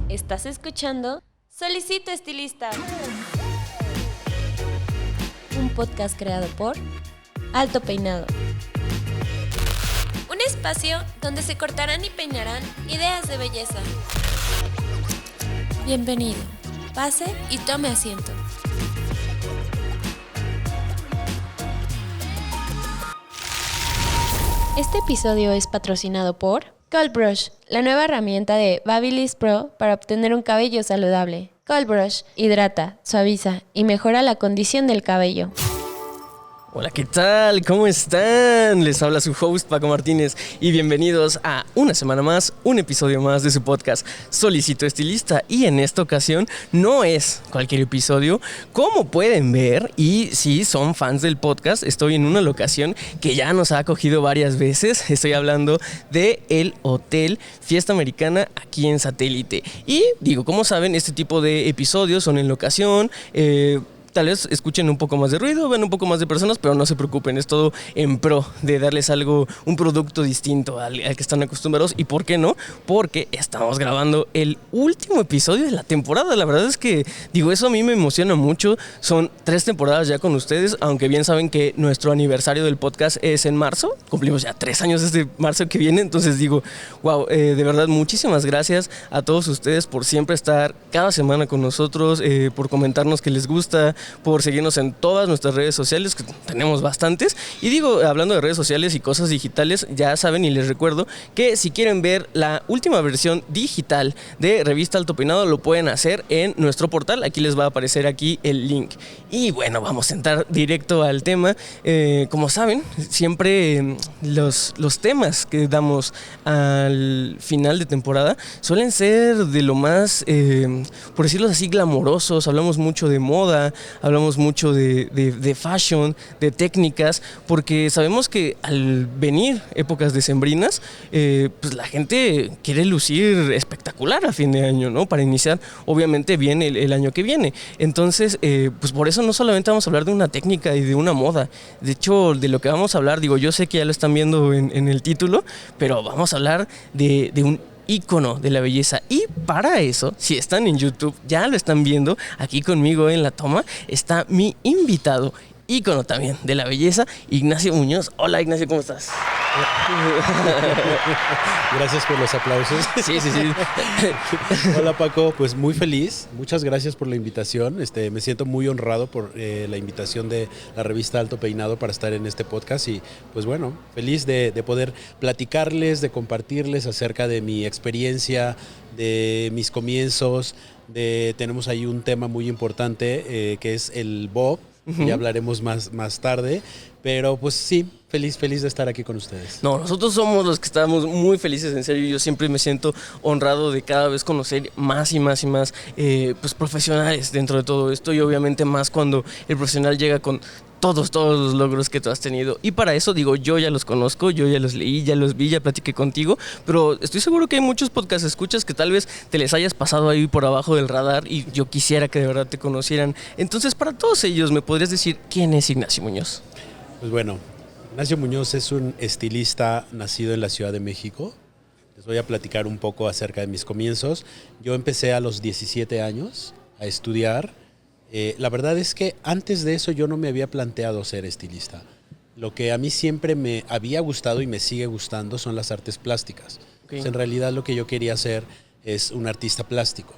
Estás escuchando Solicito Estilista, un podcast creado por Alto Peinado. Un espacio donde se cortarán y peinarán ideas de belleza. Bienvenido, pase y tome asiento. Este episodio es patrocinado por Cold Brush, la nueva herramienta de Babyliss Pro para obtener un cabello saludable. Cold Brush hidrata, suaviza y mejora la condición del cabello. Hola, ¿qué tal? ¿Cómo están? Les habla su host Paco Martínez y bienvenidos a una semana más, un episodio más de su podcast Solicito Estilista. Y en esta ocasión no es cualquier episodio, como pueden ver, y si son fans del podcast, estoy en una locación que ya nos ha acogido varias veces. Estoy hablando de el Hotel Fiesta Americana aquí en Satélite. Y digo, como saben, este tipo de episodios son en locación, tal vez escuchen un poco más de ruido, ven un poco más de personas, pero no se preocupen, es todo en pro de darles algo, un producto distinto al que están acostumbrados. ¿Y por qué no? Porque estamos grabando el último episodio de la temporada. La verdad es que, digo, eso a mí me emociona mucho. Son 3 temporadas ya con ustedes, aunque bien saben que nuestro aniversario del podcast es en marzo. Cumplimos ya 3 años este marzo que viene, entonces digo, wow, de verdad, muchísimas gracias a todos ustedes por siempre estar cada semana con nosotros, por comentarnos que les gusta, por seguirnos en todas nuestras redes sociales, que tenemos bastantes. Y digo, hablando de redes sociales y cosas digitales, ya saben y les recuerdo que si quieren ver la última versión digital de Revista Alto Peinado, lo pueden hacer en nuestro portal. Aquí les va a aparecer aquí el link. Y bueno, vamos a entrar directo al tema. Como saben, siempre los temas que damos al final de temporada suelen ser de lo más, por decirlo así, glamorosos. Hablamos mucho de moda, hablamos mucho de fashion, de técnicas, porque sabemos que al venir épocas decembrinas, pues la gente quiere lucir espectacular a fin de año, ¿no? Para iniciar, obviamente, bien el año que viene. Entonces, pues por eso no solamente vamos a hablar de una técnica y de una moda. De hecho, de lo que vamos a hablar, digo, yo sé que ya lo están viendo en el título, pero vamos a hablar de un ícono de la belleza. Y para eso, si están en YouTube, ya lo están viendo aquí conmigo en la toma, está mi invitado, ícono también de la belleza, Ignacio Muñoz. Hola, Ignacio, ¿cómo estás? Gracias por los aplausos. Sí. Hola, Paco, pues muy feliz. Muchas gracias por la invitación. Me siento muy honrado por la invitación de la revista Alto Peinado para estar en este podcast y pues bueno, feliz de poder platicarles, de compartirles acerca de mi experiencia, de mis comienzos. Tenemos ahí un tema muy importante que es el bob. Uh-huh. Ya hablaremos más tarde, pero pues sí, feliz de estar aquí con ustedes. No, nosotros somos los que estamos muy felices, en serio. Yo siempre me siento honrado de cada vez conocer más y más pues profesionales dentro de todo esto, y obviamente más cuando el profesional llega con todos los logros que tú has tenido. Y para eso digo, yo ya los conozco, yo ya los leí, ya los vi, ya platiqué contigo, pero estoy seguro que hay muchos podcast escuchas que tal vez te les hayas pasado ahí por abajo del radar y yo quisiera que de verdad te conocieran. Entonces, para todos ellos, ¿me podrías decir quién es Ignacio Muñoz? Pues bueno, Ignacio Muñoz es un estilista nacido en la Ciudad de México. Les voy a platicar un poco acerca de mis comienzos. Yo empecé a los 17 años a estudiar. La verdad es que antes de eso yo no me había planteado ser estilista. Lo que a mí siempre me había gustado y me sigue gustando son las artes plásticas. Okay. En realidad lo que yo quería hacer es un artista plástico.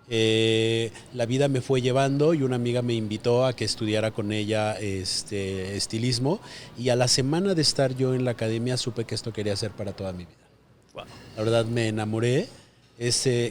La vida me fue llevando y una amiga me invitó a que estudiara con ella estilismo, y a la semana de estar yo en la academia supe que esto quería hacer para toda mi vida. Wow. La verdad me enamoré.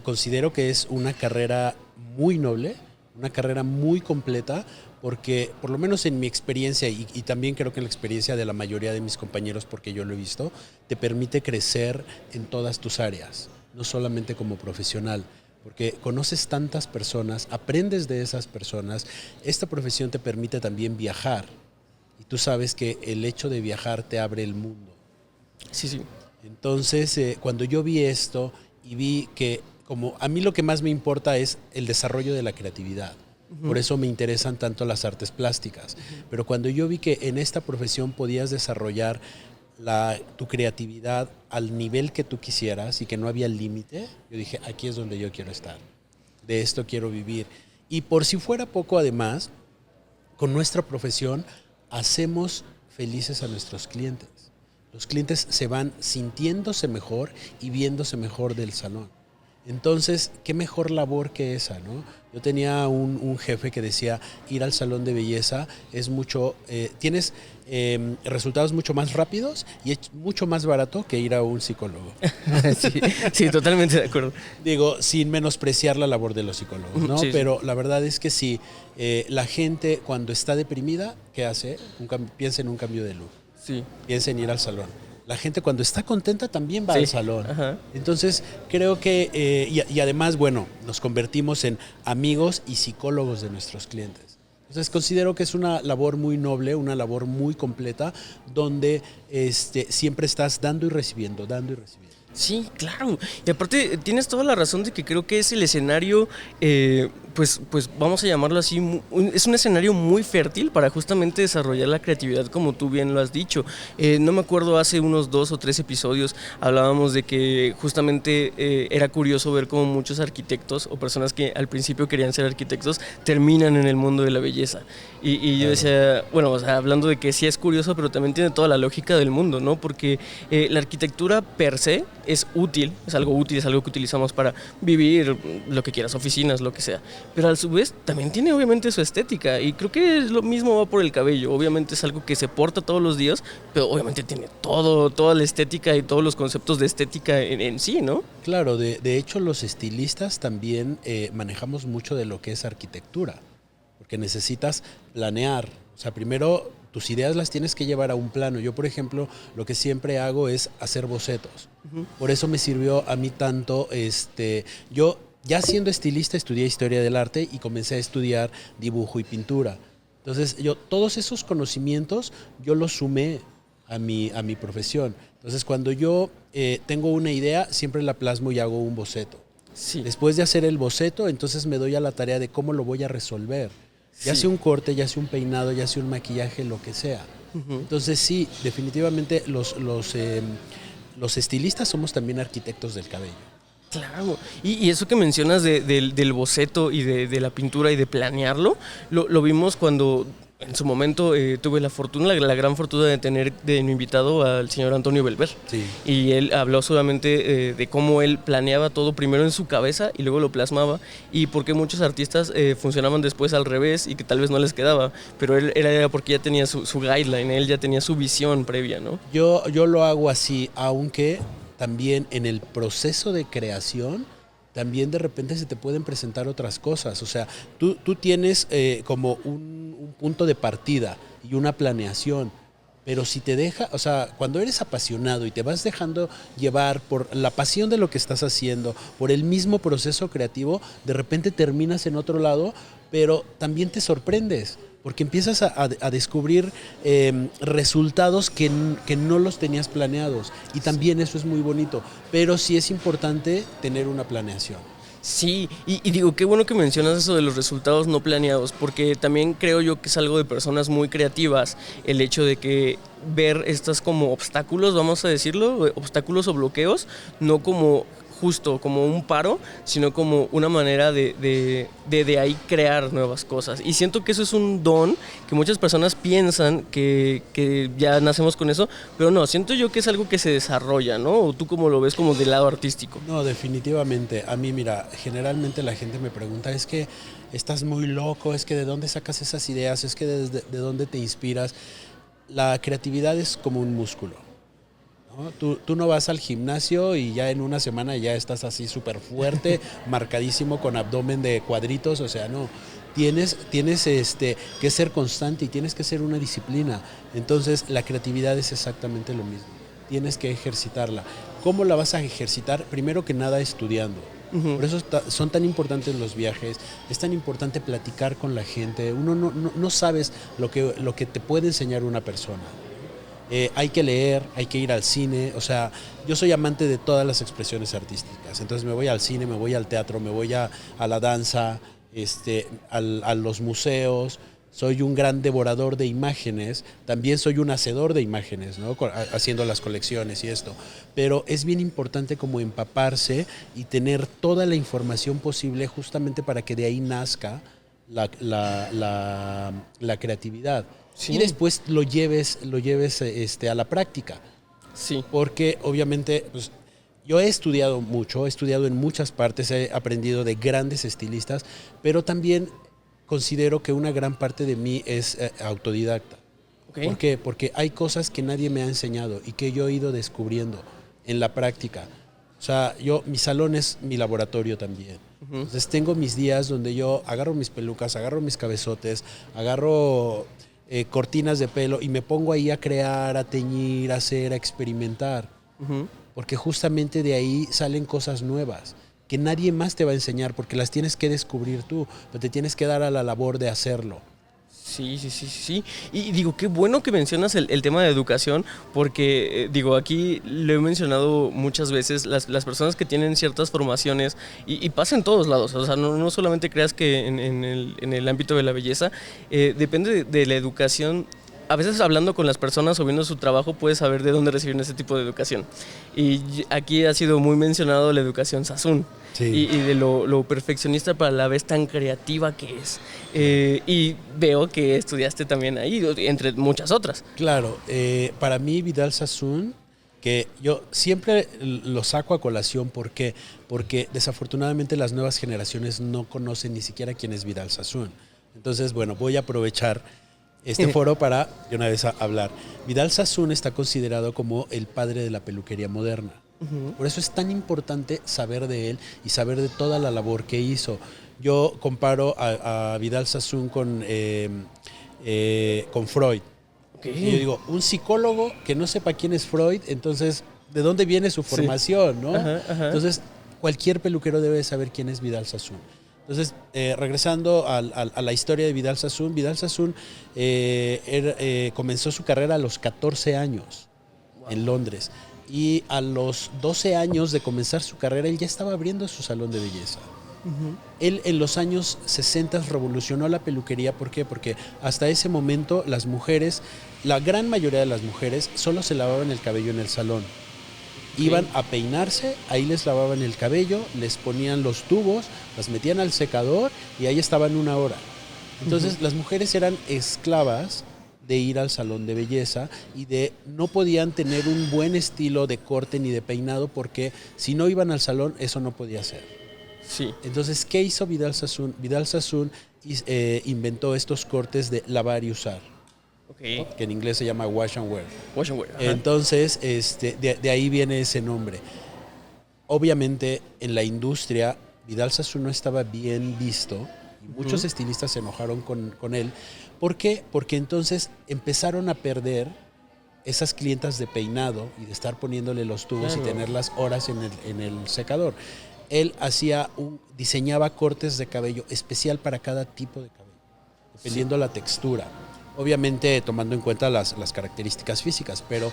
Considero que es una carrera muy noble, una carrera muy completa, porque por lo menos en mi experiencia y también creo que en la experiencia de la mayoría de mis compañeros, porque yo lo he visto, te permite crecer en todas tus áreas, no solamente como profesional, porque conoces tantas personas, aprendes de esas personas. Esta profesión te permite también viajar, y tú sabes que el hecho de viajar te abre el mundo. Sí. Entonces, cuando yo vi esto y vi que, como a mí lo que más me importa es el desarrollo de la creatividad. Uh-huh. Por eso me interesan tanto las artes plásticas. Uh-huh. Pero cuando yo vi que en esta profesión podías desarrollar tu creatividad al nivel que tú quisieras y que no había límite, yo dije, aquí es donde yo quiero estar, de esto quiero vivir. Y por si fuera poco, además, con nuestra profesión hacemos felices a nuestros clientes. Los clientes se van sintiéndose mejor y viéndose mejor del salón. Entonces, qué mejor labor que esa, ¿no? Yo tenía un jefe que decía, ir al salón de belleza es mucho, tienes resultados mucho más rápidos y es mucho más barato que ir a un psicólogo. Sí, totalmente de acuerdo. Digo, sin menospreciar la labor de los psicólogos, ¿no? Sí, Pero la verdad es que sí, la gente cuando está deprimida, ¿qué hace? Piensa en un cambio de look. Sí. Piensa en ir al salón. La gente cuando está contenta también va al salón. Ajá. Entonces creo que, y además, bueno, nos convertimos en amigos y psicólogos de nuestros clientes. Entonces considero que es una labor muy noble, una labor muy completa, donde siempre estás dando y recibiendo, dando y recibiendo. Sí, claro. Y aparte tienes toda la razón de que creo que es el escenario, pues vamos a llamarlo así, es un escenario muy fértil para justamente desarrollar la creatividad, como tú bien lo has dicho. No me acuerdo, hace unos 2 o 3 episodios hablábamos de que justamente era curioso ver cómo muchos arquitectos o personas que al principio querían ser arquitectos terminan en el mundo de la belleza. Y yo decía, bueno, o sea, hablando de que sí es curioso, pero también tiene toda la lógica del mundo, ¿no? Porque la arquitectura per se es útil, es algo que utilizamos para vivir, lo que quieras, oficinas, lo que sea. Pero a su vez también tiene obviamente su estética y creo que lo mismo va por el cabello. Obviamente es algo que se porta todos los días, pero obviamente tiene toda la estética y todos los conceptos de estética en sí, ¿no? Claro, de hecho los estilistas también manejamos mucho de lo que es arquitectura, porque necesitas planear. O sea, primero tus ideas las tienes que llevar a un plano. Yo, por ejemplo, lo que siempre hago es hacer bocetos. Uh-huh. Por eso me sirvió a mí tanto, yo ya siendo estilista estudié Historia del Arte y comencé a estudiar dibujo y pintura. Entonces, todos esos conocimientos yo los sumé a mi profesión. Entonces, cuando yo tengo una idea, siempre la plasmo y hago un boceto. Sí. Después de hacer el boceto, entonces me doy a la tarea de cómo lo voy a resolver. Ya sea un corte, ya sea un peinado, ya sea un maquillaje, lo que sea. Uh-huh. Entonces sí, definitivamente los estilistas somos también arquitectos del cabello. Claro, y eso que mencionas del boceto y de la pintura y de planearlo, lo vimos cuando en su momento tuve la gran fortuna de tener de mi invitado al señor Antonio Belver. Sí. Y él habló solamente de cómo él planeaba todo primero en su cabeza y luego lo plasmaba, y por qué muchos artistas funcionaban después al revés y que tal vez no les quedaba, pero él era porque ya tenía su guideline, él ya tenía su visión previa, ¿no? Yo lo hago así, aunque también en el proceso de creación también de repente se te pueden presentar otras cosas. O sea, tú tienes como un punto de partida y una planeación, pero si te deja, o sea, cuando eres apasionado y te vas dejando llevar por la pasión de lo que estás haciendo, por el mismo proceso creativo, de repente terminas en otro lado, pero también te sorprendes, porque empiezas a descubrir resultados que no los tenías planeados, y también eso es muy bonito, pero sí es importante tener una planeación. Sí, y digo, qué bueno que mencionas eso de los resultados no planeados, porque también creo yo que es algo de personas muy creativas, el hecho de que ver estas como obstáculos, vamos a decirlo, obstáculos o bloqueos, no como justo como un paro, sino como una manera de ahí crear nuevas cosas. Y siento que eso es un don que muchas personas piensan que ya nacemos con eso, pero no, siento yo que es algo que se desarrolla, ¿no? ¿O tú cómo lo ves como del lado artístico? No, definitivamente. A mí, mira, generalmente la gente me pregunta, es que estás muy loco, es que ¿de dónde sacas esas ideas? Es que ¿de dónde te inspiras? La creatividad es como un músculo, ¿no? Tú no vas al gimnasio y ya en una semana ya estás así súper fuerte, marcadísimo, con abdomen de cuadritos, o sea, no. Tienes que ser constante y tienes que ser una disciplina. Entonces, la creatividad es exactamente lo mismo. Tienes que ejercitarla. ¿Cómo la vas a ejercitar? Primero que nada, estudiando. Uh-huh. Por eso son tan importantes los viajes, es tan importante platicar con la gente. Uno no sabes lo que te puede enseñar una persona. Hay que leer, hay que ir al cine. O sea, yo soy amante de todas las expresiones artísticas. Entonces me voy al cine, me voy al teatro, me voy a la danza, a los museos. soy un gran devorador de imágenes, también soy un hacedor de imágenes, ¿no? Haciendo las colecciones y esto. Pero es bien importante como empaparse y tener toda la información posible justamente para que de ahí nazca la creatividad. Sí. Y después lo lleves a la práctica. Sí. Porque obviamente pues, yo he estudiado mucho, he estudiado en muchas partes, he aprendido de grandes estilistas, pero también considero que una gran parte de mí es autodidacta. Okay. ¿Por qué? Porque hay cosas que nadie me ha enseñado y que yo he ido descubriendo en la práctica. O sea, mi salón es mi laboratorio también. Entonces tengo mis días donde yo agarro mis pelucas, agarro mis cabezotes, agarro cortinas de pelo y me pongo ahí a crear, a teñir, a hacer, a experimentar. Porque justamente de ahí salen cosas nuevas que nadie más te va a enseñar porque las tienes que descubrir tú, pero te tienes que dar a la labor de hacerlo. Sí. Y digo, qué bueno que mencionas el tema de educación, porque digo, aquí lo he mencionado muchas veces, las personas que tienen ciertas formaciones, y pasa en todos lados, o sea, no solamente creas que en el ámbito de la belleza, depende de la educación. A veces hablando con las personas o viendo su trabajo puedes saber de dónde reciben ese tipo de educación. Y aquí ha sido muy mencionado la educación Sassoon. Sí. Y de lo perfeccionista pero a la vez tan creativa que es. Y veo que estudiaste también ahí, entre muchas otras. Claro, para mí Vidal Sassoon, que yo siempre lo saco a colación, ¿por qué? Porque desafortunadamente las nuevas generaciones no conocen ni siquiera quién es Vidal Sassoon. Entonces, bueno, voy a aprovechar este foro para de una vez hablar. Vidal Sassoon está considerado como el padre de la peluquería moderna. Por eso es tan importante saber de él y saber de toda la labor que hizo. Yo comparo a Vidal Sassoon con Freud. Okay. Y yo digo, un psicólogo que no sepa quién es Freud, entonces, ¿de dónde viene su formación? Sí. ¿No? Ajá. Entonces, cualquier peluquero debe saber quién es Vidal Sassoon. Entonces, regresando a la historia de Vidal Sassoon comenzó su carrera a los 14 años en Londres. Y a los 12 años de comenzar su carrera, él ya estaba abriendo su salón de belleza. Él en los años 60 revolucionó la peluquería. ¿Por qué? Porque hasta ese momento las mujeres, la gran mayoría de las mujeres, solo se lavaban el cabello en el salón. Iban a peinarse, ahí les lavaban el cabello, les ponían los tubos, las metían al secador y ahí estaban 1 hora. Entonces las mujeres eran esclavas de ir al salón de belleza y no podían tener un buen estilo de corte ni de peinado porque si no iban al salón eso no podía ser. Sí. Entonces, ¿qué hizo Vidal Sassoon? Vidal Sassoon inventó estos cortes de lavar y usar. Okay. Que en inglés se llama wash and wear. Wash and wear. Ajá. Entonces, de ahí viene ese nombre. Obviamente, en la industria, Vidal Sassoon no estaba bien visto y muchos estilistas se enojaron con él. ¿Por qué? Porque entonces empezaron a perder esas clientas de peinado y de estar poniéndole los tubos y tenerlas horas en el secador. Él diseñaba cortes de cabello especial para cada tipo de cabello, dependiendo la textura. Obviamente tomando en cuenta las características físicas, pero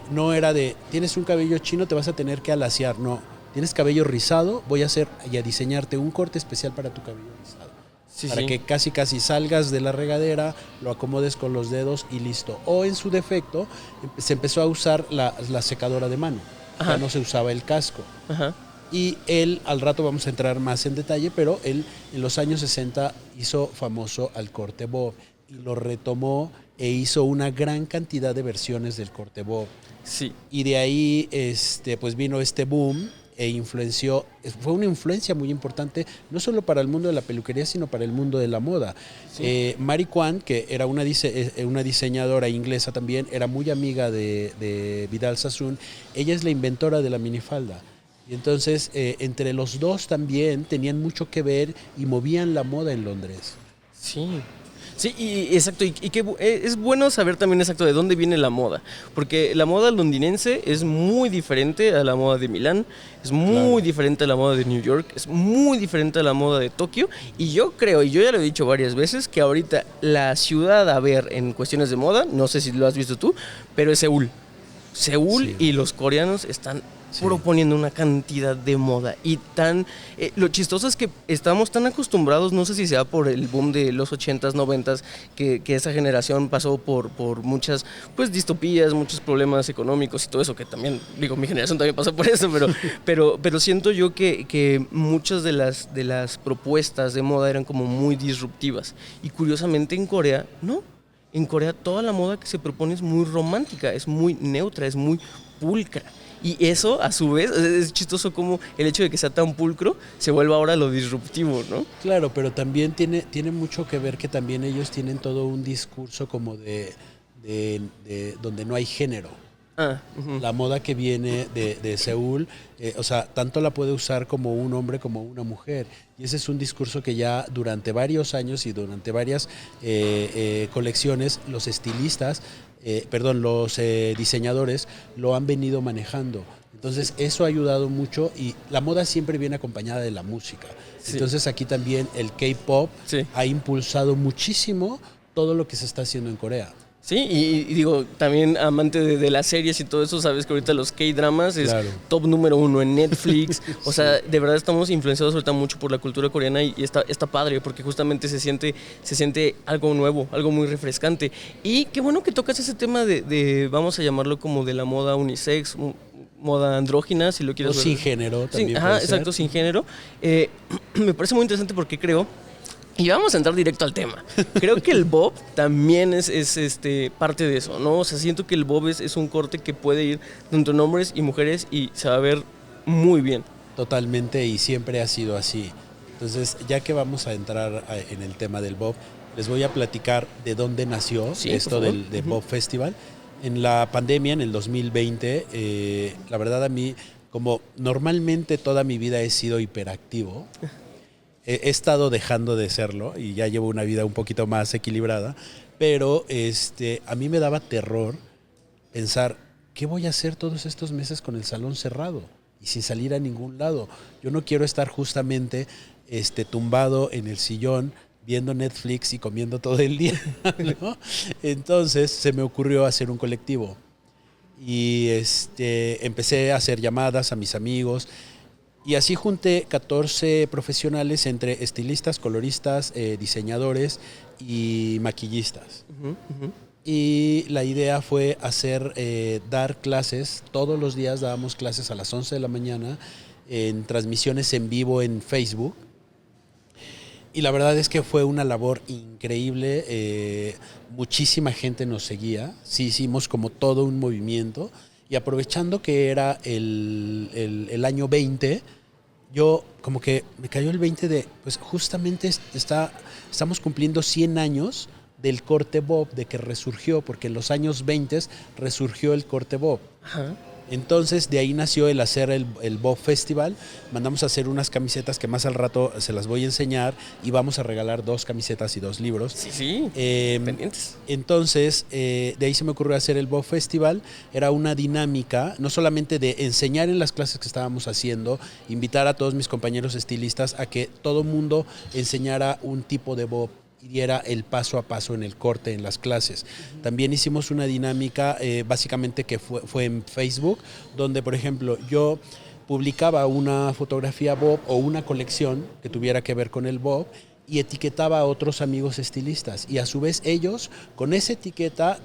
no era tienes un cabello chino, te vas a tener que alaciar. No, tienes cabello rizado, voy a hacer y a diseñarte un corte especial para tu cabello rizado. Para que casi salgas de la regadera, lo acomodes con los dedos y listo. O en su defecto, se empezó a usar la secadora de mano. Ajá. Ya no se usaba el casco. Ajá. Y él, al rato vamos a entrar más en detalle, pero él en los años 60 hizo famoso al corte bob y lo retomó e hizo una gran cantidad de versiones del corte bob. Sí. Y de ahí pues vino este boom e influenció, fue una influencia muy importante, no solo para el mundo de la peluquería, sino para el mundo de la moda. Sí. Mary Quant, que era una diseñadora inglesa también, era muy amiga de Vidal Sassoon, ella es la inventora de la minifalda. Y entonces, entre los dos también tenían mucho que ver y movían la moda en Londres. Sí, y exacto, y que es bueno saber también exacto de dónde viene la moda, porque la moda londinense es muy diferente a la moda de Milán, es muy diferente a la moda de New York, es muy diferente a la moda de Tokio, y yo creo, y yo ya lo he dicho varias veces, que ahorita la ciudad a ver en cuestiones de moda, no sé si lo has visto tú, pero es Seúl. Sí. Y los coreanos están Sí. proponiendo una cantidad de moda y tan... lo chistoso es que estamos tan acostumbrados, no sé si sea por el boom de los 80s, 90s, que esa generación pasó por muchas pues distopías, muchos problemas económicos y todo eso, que también, digo, mi generación también pasó por eso, pero siento yo que muchas de las propuestas de moda eran como muy disruptivas. Y curiosamente en Corea, no. En Corea toda la moda que se propone es muy romántica, es muy neutra, es muy pulcra. Y eso, a su vez, es chistoso como el hecho de que sea tan pulcro se vuelva ahora lo disruptivo, ¿no? Claro, pero también tiene mucho que ver que también ellos tienen todo un discurso como de donde no hay género. La moda que viene de Seúl, o sea, tanto la puede usar como un hombre como una mujer. Y ese es un discurso que ya durante varios años y durante varias colecciones los estilistas, los diseñadores lo han venido manejando. Entonces eso ha ayudado mucho y la moda siempre viene acompañada de la música. Sí. Entonces aquí también el K-pop ha impulsado muchísimo todo lo que se está haciendo en Corea. Sí, y digo, también amante de las series y todo eso, sabes que ahorita los K-dramas es top número 1 en Netflix. O sea, de verdad estamos influenciados ahorita mucho por la cultura coreana y está padre porque justamente se siente algo nuevo, algo muy refrescante. Y qué bueno que tocas ese tema de vamos a llamarlo como de la moda unisex, moda andrógina, si lo quieres ver. Sin género también. Sí, exacto, sin género. Me parece muy interesante porque creo... Y vamos a entrar directo al tema. Creo que el bob también es parte de eso, ¿no? O sea, siento que el bob es un corte que puede ir tanto en hombres y mujeres y se va a ver muy bien. Totalmente, y siempre ha sido así. Entonces, ya que vamos a entrar en el tema del bob, les voy a platicar de dónde nació esto del Bob Festival. En la pandemia, en el 2020, la verdad a mí, como normalmente toda mi vida he sido hiperactivo, he estado dejando de serlo y ya llevo una vida un poquito más equilibrada, pero a mí me daba terror pensar, ¿qué voy a hacer todos estos meses con el salón cerrado y sin salir a ningún lado? Yo no quiero estar justamente tumbado en el sillón viendo Netflix y comiendo todo el día, ¿no? Entonces se me ocurrió hacer un colectivo y empecé a hacer llamadas a mis amigos. Y así junté 14 profesionales entre estilistas, coloristas, diseñadores y maquillistas. Y la idea fue dar clases, todos los días dábamos clases a las 11 de la mañana en transmisiones en vivo en Facebook. Y la verdad es que fue una labor increíble, muchísima gente nos seguía, sí hicimos como todo un movimiento. Y aprovechando que era el año 20, yo como que me cayó el 20 de, pues justamente estamos cumpliendo 100 años del corte bob, de que resurgió, porque en los años 20 resurgió el corte bob. Ajá. Entonces de ahí nació el hacer el Bob Festival. Mandamos a hacer unas camisetas que más al rato se las voy a enseñar y vamos a regalar 2 camisetas y 2 libros. Sí, pendientes. Entonces de ahí se me ocurrió hacer el Bob Festival. Era una dinámica, no solamente de enseñar en las clases que estábamos haciendo, invitar a todos mis compañeros estilistas a que todo mundo enseñara un tipo de bob y diera el paso a paso en el corte, en las clases. También hicimos una dinámica básicamente que fue en Facebook, donde por ejemplo yo publicaba una fotografía bob o una colección que tuviera que ver con el bob y etiquetaba a otros amigos estilistas y a su vez ellos con esa etiqueta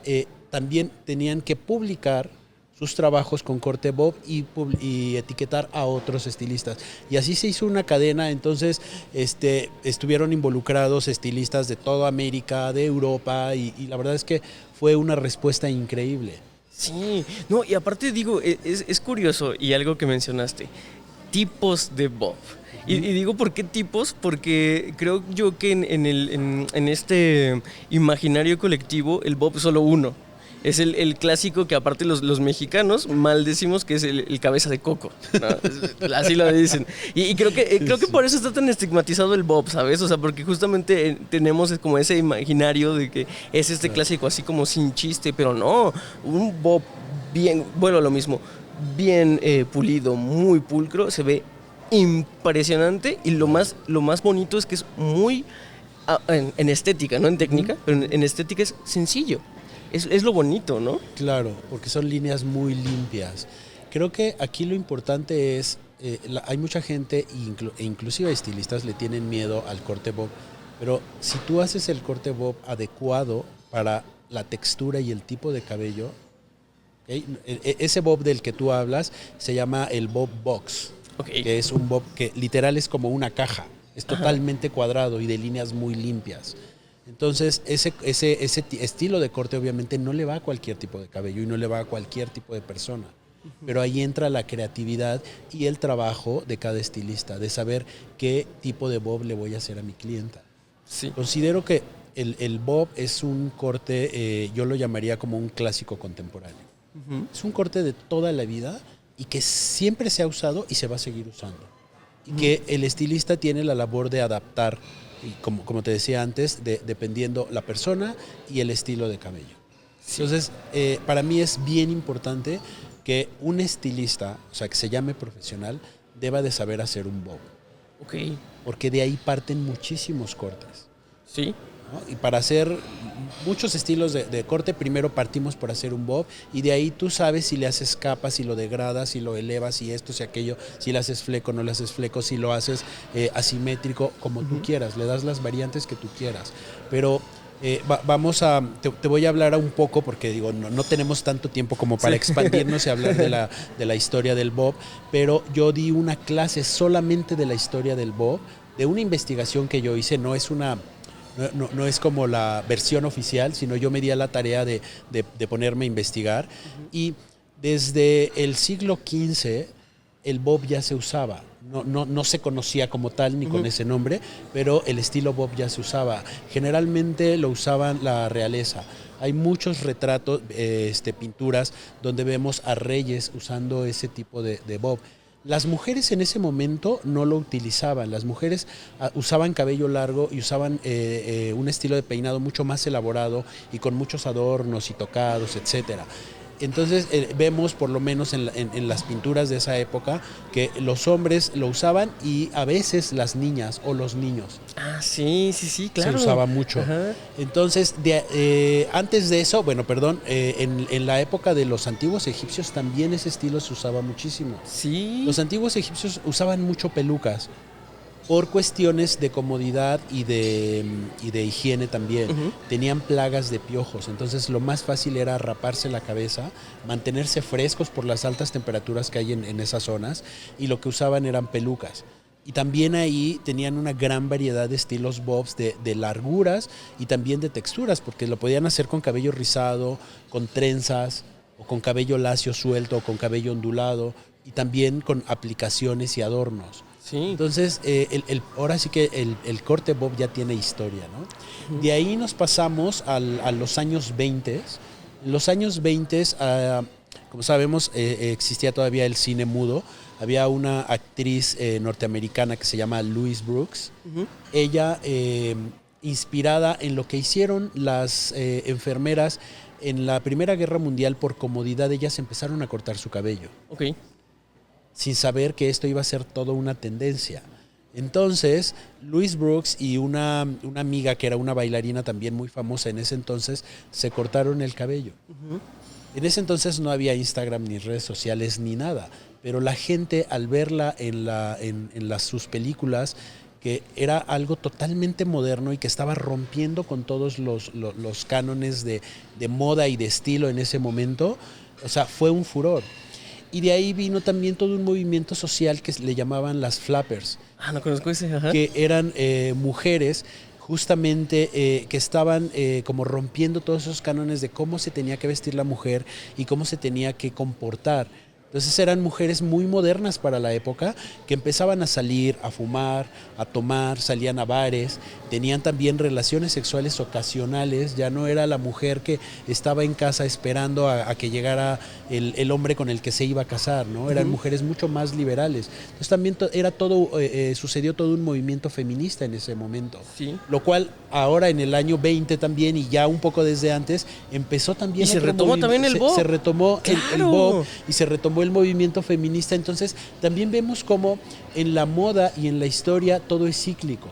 también tenían que publicar sus trabajos con corte bob y etiquetar a otros estilistas. Y así se hizo una cadena, entonces estuvieron involucrados estilistas de toda América, de Europa, y la verdad es que fue una respuesta increíble. Sí, no, y aparte digo, es curioso, y algo que mencionaste, tipos de bob. Y digo, ¿por qué tipos? Porque creo yo que en este imaginario colectivo, el bob es solo uno. Es el clásico que aparte los mexicanos mal decimos que es el cabeza de coco, ¿no? Así lo dicen. Y creo que por eso está tan estigmatizado el bob, ¿sabes? O sea, porque justamente tenemos como ese imaginario de que es clásico así como sin chiste, pero no, un bob bien, bueno, lo mismo, bien pulido, muy pulcro, se ve impresionante y lo más bonito es que es muy en estética, no en técnica, pero en estética es sencillo. Es lo bonito, ¿no? Claro, porque son líneas muy limpias. Creo que aquí lo importante es, hay mucha gente, e inclusive estilistas le tienen miedo al corte bob, pero si tú haces el corte bob adecuado para la textura y el tipo de cabello, ¿okay? Ese bob del que tú hablas se llama el bob box, que es un bob que literal es como una caja, es totalmente cuadrado y de líneas muy limpias. Entonces, ese estilo de corte obviamente no le va a cualquier tipo de cabello y no le va a cualquier tipo de persona. Pero ahí entra la creatividad y el trabajo de cada estilista, de saber qué tipo de bob le voy a hacer a mi clienta. Sí. Considero que el bob es un corte, yo lo llamaría como un clásico contemporáneo. Es un corte de toda la vida y que siempre se ha usado y se va a seguir usando. Y que el estilista tiene la labor de adaptar, y como te decía antes, dependiendo la persona y el estilo de cabello. Sí. Entonces, para mí es bien importante que un estilista, o sea, que se llame profesional, deba de saber hacer un bob. Porque de ahí parten muchísimos cortes. Sí. ¿No? Y para hacer muchos estilos de corte, primero partimos por hacer un bob y de ahí tú sabes si le haces capas, si lo degradas, si lo elevas, si esto, si aquello, si le haces fleco, no le haces fleco, si lo haces asimétrico, como tú quieras, le das las variantes que tú quieras. Pero vamos a, te voy a hablar un poco porque digo, no tenemos tanto tiempo como para expandirnos y hablar de la historia del bob, pero yo di una clase solamente de la historia del bob, de una investigación que yo hice, no es como la versión oficial, sino yo me di a la tarea de ponerme a investigar. Y desde el siglo XV el bob ya se usaba. No se conocía como tal ni con ese nombre, pero el estilo bob ya se usaba. Generalmente lo usaban la realeza. Hay muchos retratos, pinturas, donde vemos a reyes usando ese tipo de bob. Las mujeres en ese momento no lo utilizaban. Las mujeres usaban cabello largo y usaban un estilo de peinado mucho más elaborado y con muchos adornos y tocados, etcétera. Entonces vemos, por lo menos en las pinturas de esa época, que los hombres lo usaban y a veces las niñas o los niños. Ah, sí, claro. Se usaba mucho. Ajá. Entonces, antes de eso, en la época de los antiguos egipcios también ese estilo se usaba muchísimo. Sí. Los antiguos egipcios usaban mucho pelucas por cuestiones de comodidad y de higiene también. Tenían plagas de piojos, entonces lo más fácil era raparse la cabeza, mantenerse frescos por las altas temperaturas que hay en esas zonas, y lo que usaban eran pelucas. Y también ahí tenían una gran variedad de estilos bobs, de larguras y también de texturas, porque lo podían hacer con cabello rizado, con trenzas, o con cabello lacio suelto, o con cabello ondulado, y también con aplicaciones y adornos. Sí. Entonces, ahora sí que el corte bob ya tiene historia, ¿no? De ahí nos pasamos a los años 20. En los años 20, como sabemos, existía todavía el cine mudo. Había una actriz norteamericana que se llama Louise Brooks. Ella, inspirada en lo que hicieron las enfermeras en la Primera Guerra Mundial, por comodidad, ellas empezaron a cortar su cabello. Sin saber que esto iba a ser toda una tendencia. Entonces, Louise Brooks y una amiga que era una bailarina también muy famosa en ese entonces, se cortaron el cabello. En ese entonces no había Instagram, ni redes sociales, ni nada, pero la gente, al verla en sus películas, que era algo totalmente moderno y que estaba rompiendo con todos los cánones de moda y de estilo en ese momento, o sea, fue un furor. Y de ahí vino también todo un movimiento social que le llamaban las flappers. Ah, no conozco ese. Ajá. Que eran mujeres justamente que estaban como rompiendo todos esos cánones de cómo se tenía que vestir la mujer y cómo se tenía que comportar. Entonces eran mujeres muy modernas para la época, que empezaban a salir, a fumar, a tomar, salían a bares, tenían también relaciones sexuales ocasionales. Ya no era la mujer que estaba en casa esperando a que llegara el hombre con el que se iba a casar, ¿no? Eran mujeres mucho más liberales. Entonces también sucedió todo un movimiento feminista en ese momento. Sí. Lo cual ahora en el año 20 también, y ya un poco desde antes, empezó también. Y se retomó también el bob. Se retomó el bob y se retomó el movimiento feminista. Entonces también vemos cómo en la moda y en la historia todo es cíclico.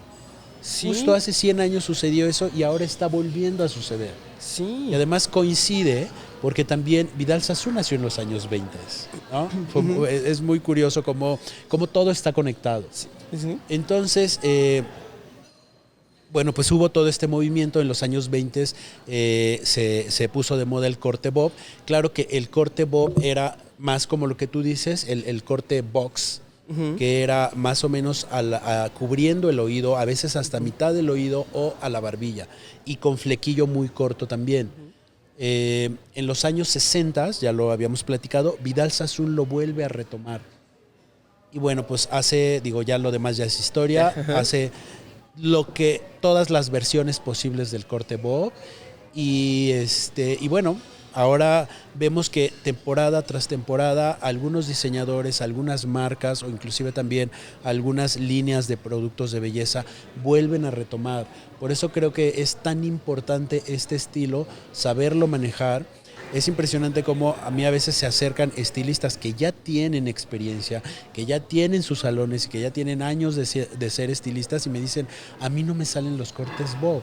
Sí. Justo hace 100 años sucedió eso y ahora está volviendo a suceder. Sí. Y además coincide porque también Vidal Sassoon nació en los años 20, ¿no? Es muy curioso cómo todo está conectado. Sí. Entonces, bueno, pues hubo todo este movimiento en los años 20, se puso de moda el corte bob. Claro que el corte bob era más como lo que tú dices, el corte box, que era más o menos cubriendo el oído, a veces hasta mitad del oído o a la barbilla, y con flequillo muy corto también. En los años 60, ya lo habíamos platicado, Vidal Sassoon lo vuelve a retomar. Y bueno, pues ya lo demás ya es historia, hace todas las versiones posibles del corte bob, y bueno, ahora vemos que temporada tras temporada algunos diseñadores, algunas marcas o inclusive también algunas líneas de productos de belleza vuelven a retomar. Por eso creo que es tan importante este estilo, saberlo manejar. Es impresionante cómo a mí a veces se acercan estilistas que ya tienen experiencia, que ya tienen sus salones y que ya tienen años de ser estilistas y me dicen, a mí no me salen los cortes bob.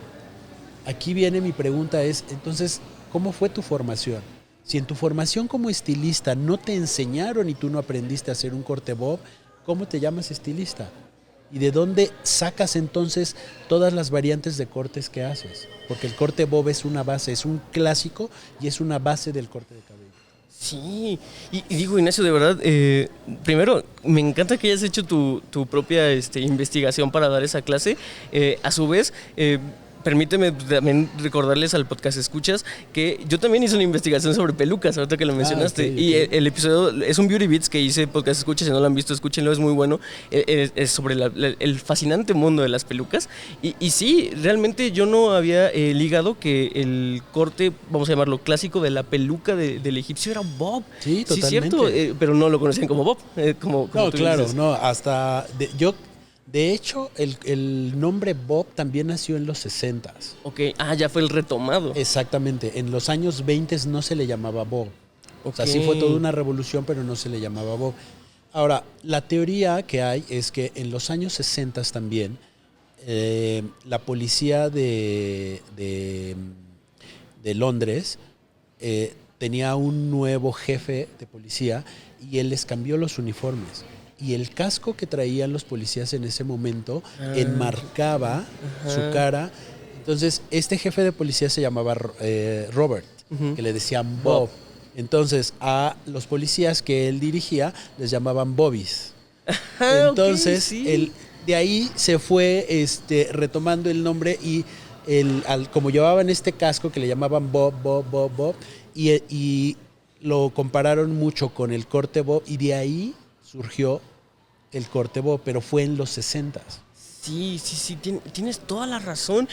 Aquí viene mi pregunta entonces, ¿cómo fue tu formación? Si en tu formación como estilista no te enseñaron y tú no aprendiste a hacer un corte bob, ¿cómo te llamas estilista? ¿Y de dónde sacas entonces todas las variantes de cortes que haces? Porque el corte bob es una base, es un clásico y es una base del corte de cabello. Sí, y digo, Ignacio, de verdad, primero, me encanta que hayas hecho tu propia investigación para dar esa clase. A su vez, permíteme también recordarles al podcast escuchas que yo también hice una investigación sobre pelucas, ahorita que lo mencionaste. Okay. Y el episodio es un Beauty Beats que hice podcast escuchas, si no lo han visto, escúchenlo, es muy bueno. Es sobre el fascinante mundo de las pelucas. Y sí, realmente yo no había ligado que el corte, vamos a llamarlo clásico, de la peluca del egipcio era bob. Sí, totalmente. Sí, cierto, pero no lo conocían como bob. Como no, tú claro, dices. no, de hecho, el nombre bob también nació en los 60. Ok, ya fue el retomado. Exactamente, en los años 20 no se le llamaba bob. Okay. O sea, sí fue toda una revolución, pero no se le llamaba bob. Ahora, la teoría que hay es que en los años 60 también, la policía de Londres tenía un nuevo jefe de policía y él les cambió los uniformes. Y el casco que traían los policías en ese momento enmarcaba su cara. Entonces, este jefe de policía se llamaba Robert, que le decían Bob. Entonces, a los policías que él dirigía les llamaban Bobbies. Entonces, okay, sí. De ahí se fue retomando el nombre y como llevaban este casco que le llamaban Bob, y lo compararon mucho con el corte Bob, y de ahí surgió el corte bob, pero fue en los 60. Sí, tienes toda la razón.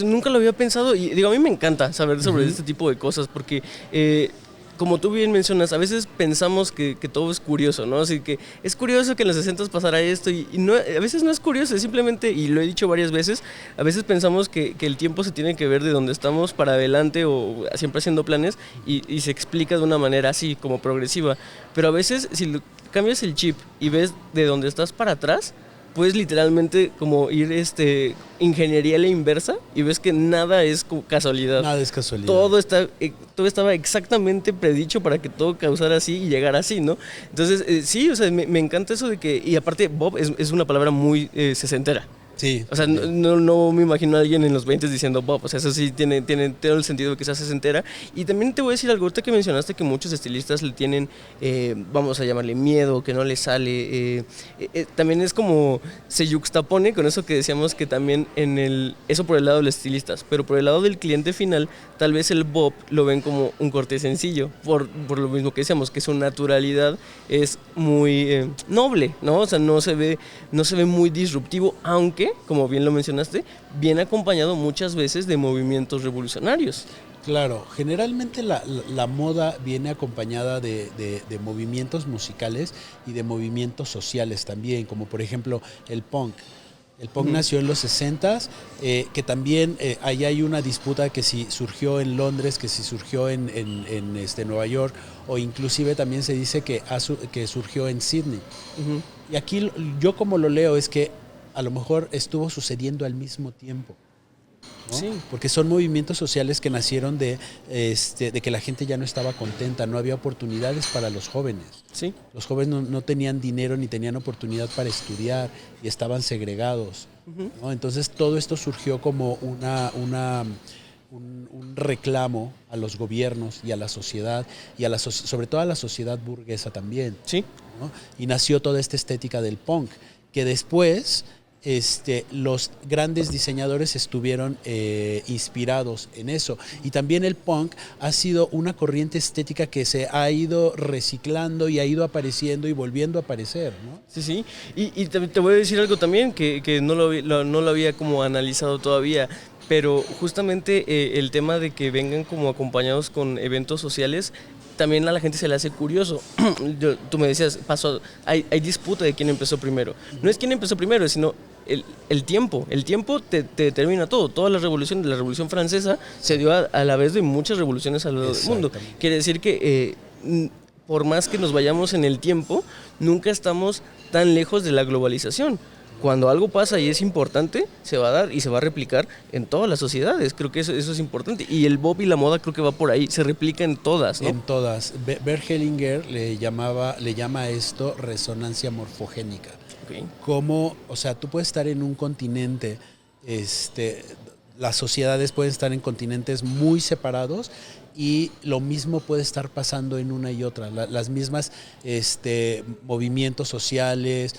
Nunca lo había pensado y digo, a mí me encanta saber sobre este tipo de cosas porque, como tú bien mencionas, a veces pensamos que todo es curioso, ¿no? Así que es curioso que en los 60 pasara esto y no, a veces no es curioso, es simplemente, y lo he dicho varias veces, a veces pensamos que el tiempo se tiene que ver de donde estamos para adelante o siempre haciendo planes y se explica de una manera así como progresiva, pero a veces si cambias el chip y ves de dónde estás para atrás, puedes literalmente como ir ingeniería a la inversa y ves que nada es casualidad. Nada es casualidad. Todo estaba exactamente predicho para que todo causara así y llegara así, ¿no? Entonces, sí, o sea, me encanta eso de que, y aparte Bob es una palabra muy sesentera. Sí. O sea, no me imagino a alguien en los 20 diciendo Bob. O sea, eso sí tiene todo el sentido de que se hace entera. Y también te voy a decir algo, ahorita que mencionaste que muchos estilistas le tienen, vamos a llamarle miedo, que no le sale. También es como, se yuxtapone con eso que decíamos que también eso por el lado de los estilistas, pero por el lado del cliente final, tal vez el Bob lo ven como un corte sencillo, por lo mismo que decíamos, que su naturalidad es muy noble, ¿no? O sea, no se ve muy disruptivo, aunque, como bien lo mencionaste, viene acompañado muchas veces de movimientos revolucionarios. Claro, generalmente la moda viene acompañada de movimientos musicales y de movimientos sociales también, como por ejemplo el punk. El punk nació en los 60s, que también ahí hay una disputa que si surgió en Londres, que si surgió en Nueva York, o inclusive también se dice que surgió en Sydney. Y aquí yo como lo leo es que a lo mejor estuvo sucediendo al mismo tiempo, ¿no? Sí. Porque son movimientos sociales que nacieron de que la gente ya no estaba contenta, no había oportunidades para los jóvenes. Sí. Los jóvenes no tenían dinero ni tenían oportunidad para estudiar y estaban segregados, ¿no? Entonces todo esto surgió como un reclamo a los gobiernos y a la sociedad y sobre todo a la sociedad burguesa también. Sí. ¿No? Y nació toda esta estética del punk, que después los grandes diseñadores estuvieron inspirados en eso. Y también el punk ha sido una corriente estética que se ha ido reciclando y ha ido apareciendo y volviendo a aparecer, ¿no? Sí, sí. Y te voy a decir algo también que no lo había como analizado todavía. Pero justamente el tema de que vengan como acompañados con eventos sociales, también a la gente se le hace curioso. Tú me decías, hay disputa de quién empezó primero. No es quién empezó primero, sino el tiempo. El tiempo te determina todo. Toda la Revolución Francesa se dio a la vez de muchas revoluciones alrededor del mundo. Quiere decir que por más que nos vayamos en el tiempo, nunca estamos tan lejos de la globalización. Cuando algo pasa y es importante, se va a dar y se va a replicar en todas las sociedades. Creo que eso es importante. Y el pop y la moda creo que va por ahí. Se replica en todas, ¿no? En todas. Bert Hellinger le llama a esto resonancia morfogénica. Okay. Como, o sea, tú puedes estar en un continente, las sociedades pueden estar en continentes muy separados y lo mismo puede estar pasando en una y otra. Las mismas movimientos sociales,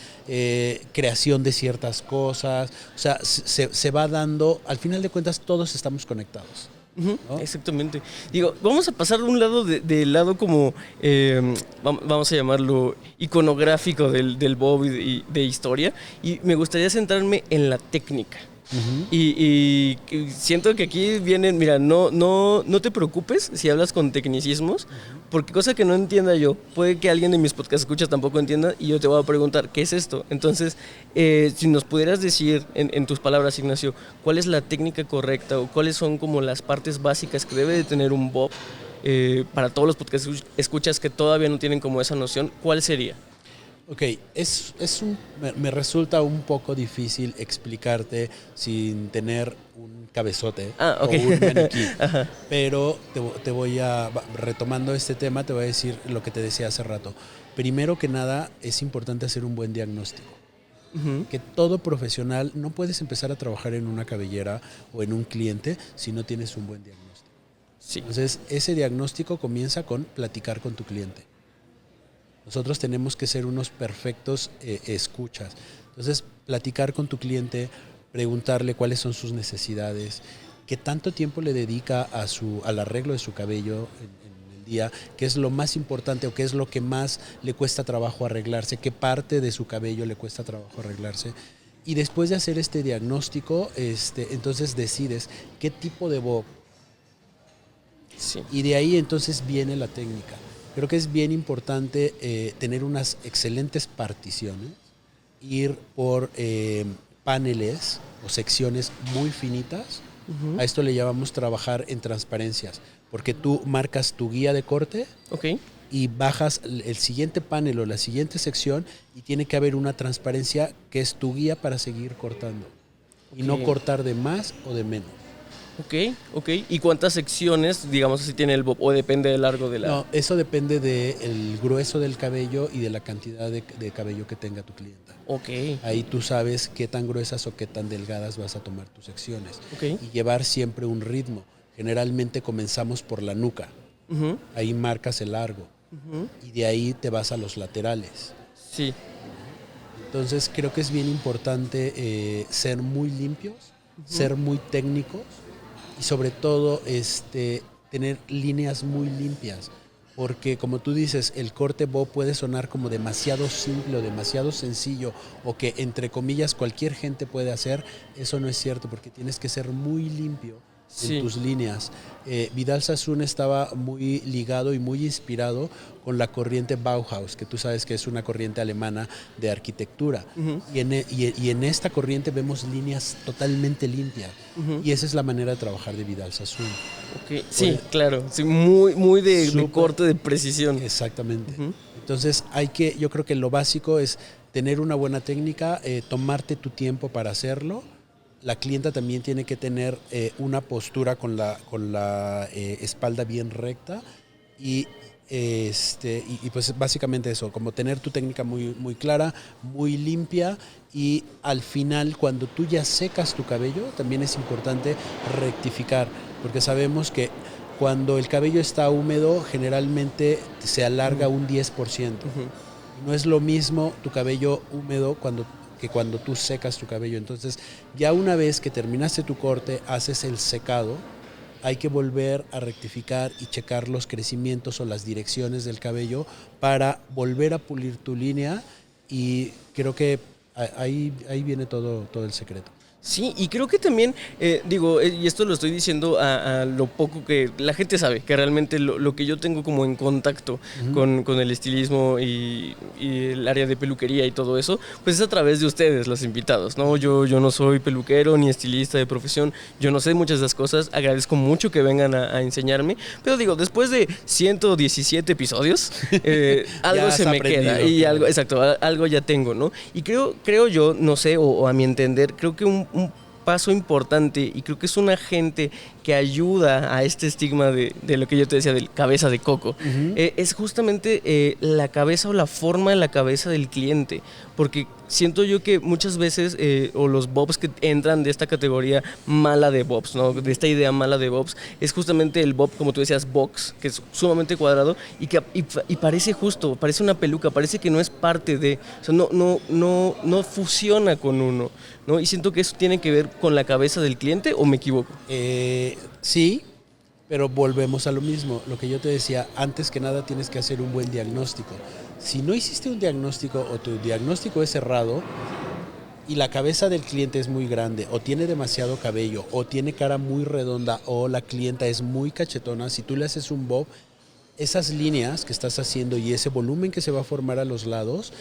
creación de ciertas cosas, o sea, se va dando, al final de cuentas todos estamos conectados. ¿No? Exactamente. Digo, vamos a pasar de un lado del lado como, vamos a llamarlo iconográfico del bob y de historia, y me gustaría centrarme en la técnica. Y siento que aquí vienen, mira, no te preocupes si hablas con tecnicismos, porque cosa que no entienda yo, puede que alguien de mis podcasts escuchas tampoco entienda y yo te voy a preguntar, ¿qué es esto? Entonces, si nos pudieras decir en tus palabras, Ignacio, ¿cuál es la técnica correcta o cuáles son como las partes básicas que debe de tener un bob para todos los podcasts escuchas que todavía no tienen como esa noción? ¿Cuál sería? Ok, me resulta un poco difícil explicarte sin tener un cabezote o un maniquí, pero retomando este tema, te voy a decir lo que te decía hace rato. Primero que nada, es importante hacer un buen diagnóstico. Que todo profesional, no puedes empezar a trabajar en una cabellera o en un cliente si no tienes un buen diagnóstico. Sí. Entonces, ese diagnóstico comienza con platicar con tu cliente. Nosotros tenemos que ser unos perfectos escuchas. Entonces, platicar con tu cliente, preguntarle cuáles son sus necesidades, qué tanto tiempo le dedica al arreglo de su cabello en el día, qué es lo más importante o qué es lo que más le cuesta trabajo arreglarse, qué parte de su cabello le cuesta trabajo arreglarse. Y después de hacer este diagnóstico, entonces decides qué tipo de bob. Sí. Y de ahí entonces viene la técnica. Creo que es bien importante tener unas excelentes particiones, ir por paneles o secciones muy finitas. A esto le llamamos trabajar en transparencias, porque tú marcas tu guía de corte y bajas el siguiente panel o la siguiente sección y tiene que haber una transparencia que es tu guía para seguir cortando y no cortar de más o de menos. Ok. ¿Y cuántas secciones, digamos así, tiene el bob? ¿O depende del largo de la...? No, eso depende del grueso del cabello y de la cantidad de cabello que tenga tu clienta. Ahí tú sabes qué tan gruesas o qué tan delgadas vas a tomar tus secciones. Y llevar siempre un ritmo. Generalmente comenzamos por la nuca. Ahí marcas el largo. Y de ahí te vas a los laterales. Sí. Entonces creo que es bien importante ser muy limpios, ser muy técnicos. Y sobre todo tener líneas muy limpias, porque como tú dices, el corte bob puede sonar como demasiado simple o demasiado sencillo o que entre comillas cualquier gente puede hacer. Eso no es cierto, porque tienes que ser muy limpio en tus líneas. Vidal Sassoon estaba muy ligado y muy inspirado con la corriente Bauhaus, que tú sabes que es una corriente alemana de arquitectura. Y en esta corriente vemos líneas totalmente limpias. Y esa es la manera de trabajar de Vidal Sassoon. Sí, claro. Sí, muy de corte, de precisión. Exactamente. Entonces yo creo que lo básico es tener una buena técnica, tomarte tu tiempo para hacerlo la clienta también tiene que tener una postura con la espalda bien recta y pues básicamente eso, como tener tu técnica muy, muy clara, muy limpia, y al final cuando tú ya secas tu cabello también es importante rectificar, porque sabemos que cuando el cabello está húmedo generalmente se alarga un 10%. No es lo mismo tu cabello húmedo que cuando tú secas tu cabello. Entonces, ya una vez que terminaste tu corte, haces el secado, hay que volver a rectificar y checar los crecimientos o las direcciones del cabello para volver a pulir tu línea, y creo que ahí viene todo el secreto. Sí, y creo que también, y esto lo estoy diciendo a lo poco que la gente sabe, que realmente lo que yo tengo como en contacto con el estilismo y el área de peluquería y todo eso, pues es a través de ustedes, los invitados, ¿no? Yo no soy peluquero ni estilista de profesión, yo no sé muchas de las cosas, agradezco mucho que vengan a enseñarme, pero después de 117 episodios, algo se me queda, y algo ya tengo, ¿no? Y creo yo, no sé, o a mi entender, creo que un paso importante, y creo que es un agente que ayuda a este estigma de lo que yo te decía, de cabeza de coco, es justamente la cabeza o la forma de la cabeza del cliente, porque siento yo que muchas veces, o los bobs que entran de esta categoría mala de bobs, ¿no? De esta idea mala de bobs, es justamente el bob, como tú decías, box, que es sumamente cuadrado y parece justo, parece una peluca, parece que no es parte de, o sea, no fusiona con uno, ¿no? Y siento que eso tiene que ver con la cabeza del cliente, ¿o me equivoco? Sí, pero volvemos a lo mismo. Lo que yo te decía, antes que nada tienes que hacer un buen diagnóstico. Si no hiciste un diagnóstico o tu diagnóstico es errado y la cabeza del cliente es muy grande o tiene demasiado cabello o tiene cara muy redonda o la clienta es muy cachetona, si tú le haces un bob, esas líneas que estás haciendo y ese volumen que se va a formar a los lados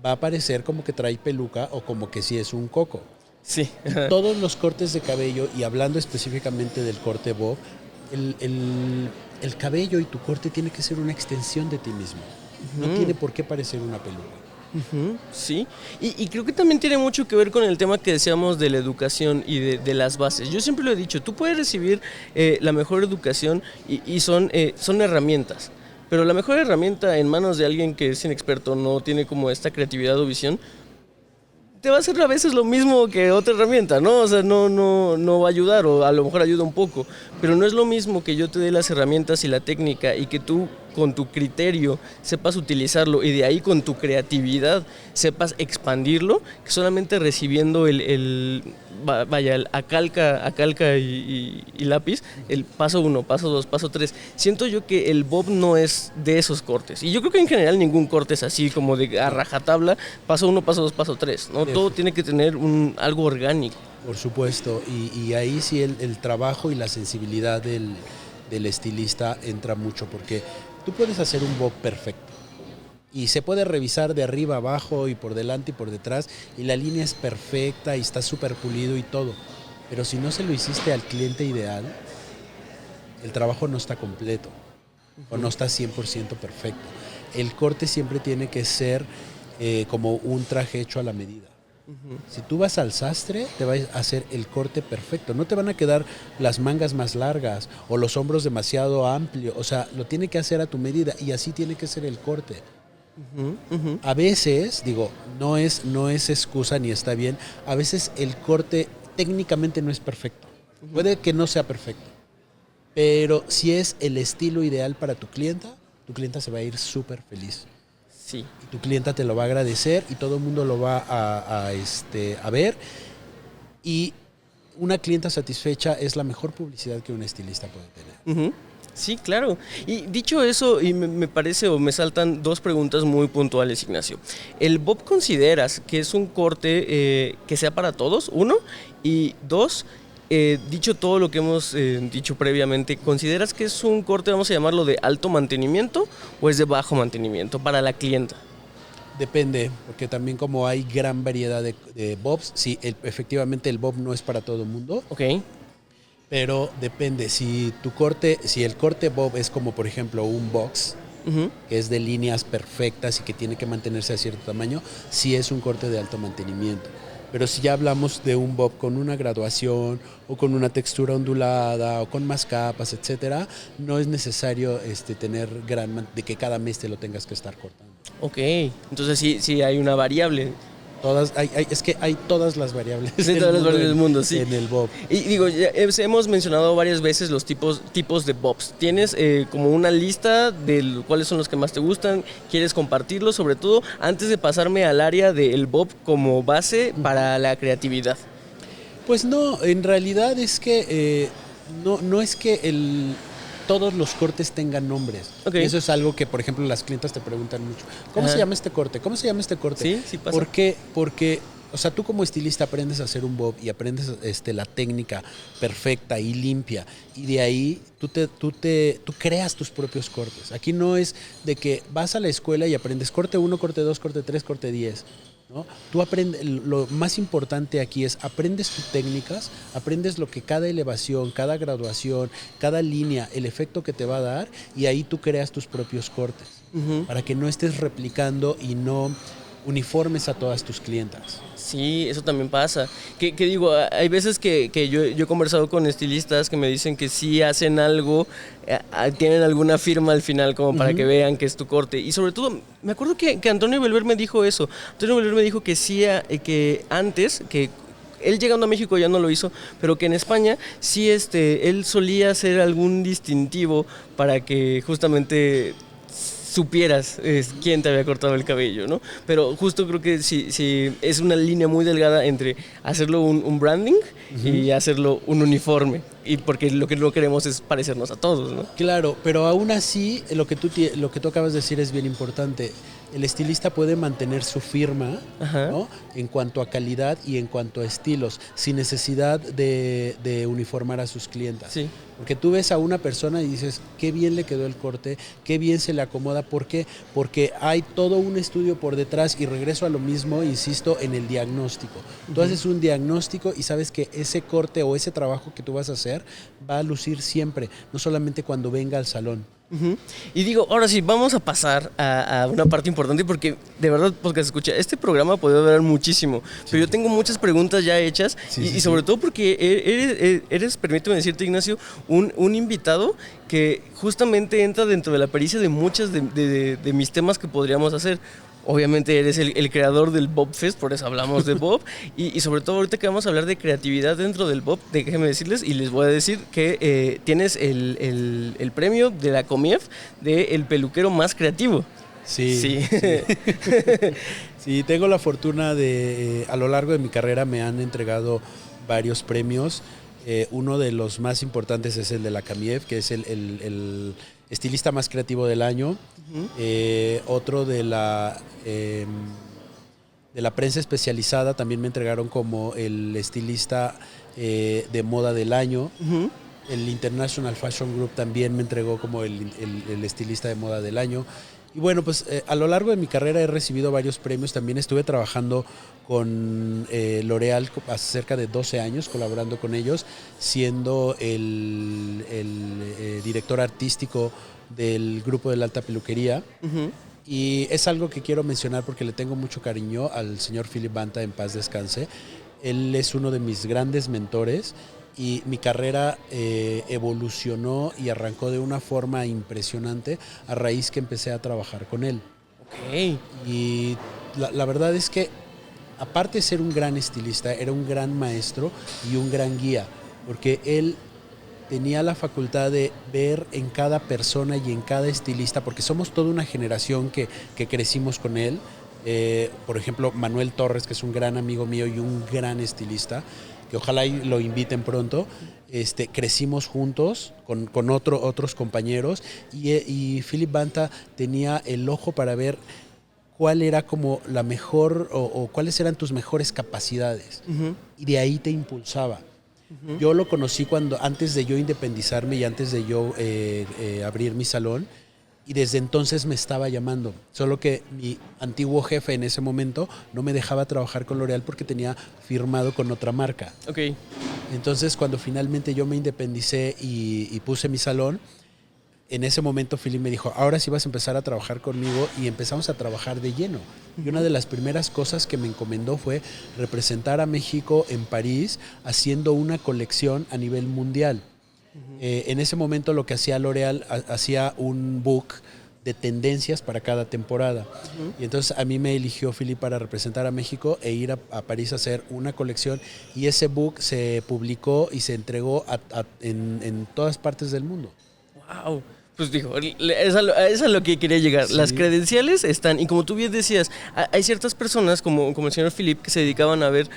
va a parecer como que trae peluca o como que sí es un coco. Sí. Todos los cortes de cabello, y hablando específicamente del corte bob, el cabello y tu corte tiene que ser una extensión de ti mismo. No tiene por qué parecer una peluca. Sí, y creo que también tiene mucho que ver con el tema que decíamos de la educación y de las bases. Yo siempre lo he dicho, tú puedes recibir la mejor educación y son herramientas, pero la mejor herramienta en manos de alguien que es inexperto, no tiene como esta creatividad o visión, te va a hacer a veces lo mismo que otra herramienta, ¿no? O sea, no va a ayudar, o a lo mejor ayuda un poco, pero no es lo mismo que yo te dé las herramientas y la técnica y que tú con tu criterio sepas utilizarlo y de ahí con tu creatividad sepas expandirlo, que solamente recibiendo el calca y lápiz, el paso 1, paso 2, paso 3. Siento yo que el bob no es de esos cortes, y yo creo que en general ningún corte es así como de a rajatabla, paso 1, paso 2, paso 3, ¿no? Todo tiene que tener algo orgánico. Por supuesto, y ahí sí el trabajo y la sensibilidad del estilista entra mucho, porque tú puedes hacer un bob perfecto y se puede revisar de arriba abajo y por delante y por detrás y la línea es perfecta y está súper pulido y todo, pero si no se lo hiciste al cliente ideal, el trabajo no está completo o no está 100% perfecto. El corte siempre tiene que ser como un traje hecho a la medida. Si tú vas al sastre, te va a hacer el corte perfecto. No te van a quedar las mangas más largas o los hombros demasiado amplios. O sea, lo tiene que hacer a tu medida y así tiene que ser el corte. A veces, no es excusa ni está bien, a veces el corte técnicamente no es perfecto. Puede que no sea perfecto, pero si es el estilo ideal para tu clienta se va a ir súper feliz. Sí. Y tu clienta te lo va a agradecer y todo el mundo lo va a ver. Y una clienta satisfecha es la mejor publicidad que un estilista puede tener. Sí, claro. Y dicho eso, y me parece o me saltan dos preguntas muy puntuales, Ignacio. ¿El bob consideras que es un corte que sea para todos? Uno. Y dos, dicho todo lo que hemos dicho previamente, ¿consideras que es un corte, vamos a llamarlo, de alto mantenimiento o es de bajo mantenimiento para la clienta? Depende, porque también como hay gran variedad de bobs, sí, efectivamente el bob no es para todo el mundo. Ok. Pero depende, si el corte bob es como por ejemplo un box, que es de líneas perfectas y que tiene que mantenerse a cierto tamaño, sí es un corte de alto mantenimiento. Pero si ya hablamos de un bob con una graduación o con una textura ondulada o con más capas, etcétera, no es necesario tener de que cada mes te lo tengas que estar cortando. Ok, entonces sí hay una variable. Es que hay todas las variables. Sí, todas las variables del mundo, sí. En el bob. Y digo, ya hemos mencionado varias veces los tipos de bobs. ¿Tienes como una lista de cuáles son los que más te gustan? ¿Quieres compartirlos? Sobre todo, antes de pasarme al área del bob como base para la creatividad. Pues no, en realidad es que no es que todos los cortes tengan nombres. Okay. Y eso es algo que, por ejemplo, las clientas te preguntan mucho. ¿Cómo se llama este corte? ¿Cómo se llama este corte? Sí pasa. ¿Por qué? Porque, o sea, tú como estilista aprendes a hacer un bob y aprendes la técnica perfecta y limpia. Y de ahí tú creas tus propios cortes. Aquí no es de que vas a la escuela y aprendes corte 1, corte 2, corte 3, corte 10. ¿No? Tú aprendes, lo más importante aquí es aprendes tus técnicas, aprendes lo que cada elevación, cada graduación, cada línea, el efecto que te va a dar, y ahí tú creas tus propios cortes, para que no estés replicando y no uniformes a todas tus clientas. Sí, eso también pasa. Que digo, hay veces que yo he conversado con estilistas que me dicen que sí hacen algo, tienen alguna firma al final como para que vean que es tu corte. Y sobre todo, me acuerdo que Antonio Belver me dijo eso. Antonio Belver me dijo que sí, que antes, que él llegando a México ya no lo hizo, pero que en España sí él solía hacer algún distintivo para que justamente supieras quién te había cortado el cabello, ¿no? Pero justo creo que sí es una línea muy delgada entre hacerlo un branding y hacerlo un uniforme, y porque lo que no queremos es parecernos a todos, ¿no? Claro, pero aún así lo que tú acabas de decir es bien importante. El estilista puede mantener su firma, ¿no? En cuanto a calidad y en cuanto a estilos, sin necesidad de uniformar a sus clientas. Sí. Porque tú ves a una persona y dices, qué bien le quedó el corte, qué bien se le acomoda. ¿Por qué? Porque hay todo un estudio por detrás, y regreso a lo mismo, insisto, en el diagnóstico. Tú haces un diagnóstico y sabes que ese corte o ese trabajo que tú vas a hacer va a lucir siempre, no solamente cuando venga al salón. Y digo, ahora sí, vamos a pasar a una parte importante, porque de verdad, porque se escucha, este programa puede durar muchísimo, pero yo tengo muchas preguntas ya hechas, y sobre todo porque eres, permíteme decirte, Ignacio, un invitado que justamente entra dentro de la pericia de muchas de mis temas que podríamos hacer. Obviamente eres el creador del Bob Fest, por eso hablamos de Bob, y sobre todo ahorita que vamos a hablar de creatividad dentro del Bob, déjenme decirles, y les voy a decir que tienes el premio de la Comief de el peluquero más creativo. Sí. Sí, tengo la fortuna de, a lo largo de mi carrera me han entregado varios premios. Uno de los más importantes es el de la Comief, que es el estilista más creativo del año. Otro de la prensa especializada también me entregaron como el estilista de moda del año. El International Fashion Group también me entregó como el estilista de moda del año. Y bueno, pues a lo largo de mi carrera he recibido varios premios. También estuve trabajando con L'Oréal hace cerca de 12 años, colaborando con ellos, siendo el director artístico del grupo de la alta peluquería. Y es algo que quiero mencionar porque le tengo mucho cariño al señor Philip Banta, en paz descanse. Él es uno de mis grandes mentores, y mi carrera evolucionó y arrancó de una forma impresionante a raíz que empecé a trabajar con él. Okay. Y la verdad es que, aparte de ser un gran estilista, era un gran maestro y un gran guía, porque él tenía la facultad de ver en cada persona y en cada estilista, porque somos toda una generación que crecimos con él. Por ejemplo, Manuel Torres, que es un gran amigo mío y un gran estilista, que ojalá lo inviten pronto. Crecimos juntos con otros compañeros, y Philip Banta tenía el ojo para ver cuál era como la mejor o cuáles eran tus mejores capacidades, y de ahí te impulsaba. Yo lo conocí antes de yo independizarme y antes de yo abrir mi salón, y desde entonces me estaba llamando, solo que mi antiguo jefe en ese momento no me dejaba trabajar con L'Oréal porque tenía firmado con otra marca. Okay. Entonces, cuando finalmente yo me independicé y puse mi salón, en ese momento Philip me dijo, ahora sí vas a empezar a trabajar conmigo, y empezamos a trabajar de lleno. Y una de las primeras cosas que me encomendó fue representar a México en París haciendo una colección a nivel mundial. En ese momento lo que hacía L'Oréal, hacía un book de tendencias para cada temporada. Y entonces a mí me eligió Philip para representar a México e ir a París a hacer una colección, y ese book se publicó y se entregó en todas partes del mundo. ¡Wow! Pues digo, es a lo que quería llegar. Sí. Las credenciales están, y como tú bien decías, hay ciertas personas, como el señor Philip, que se dedicaban a ver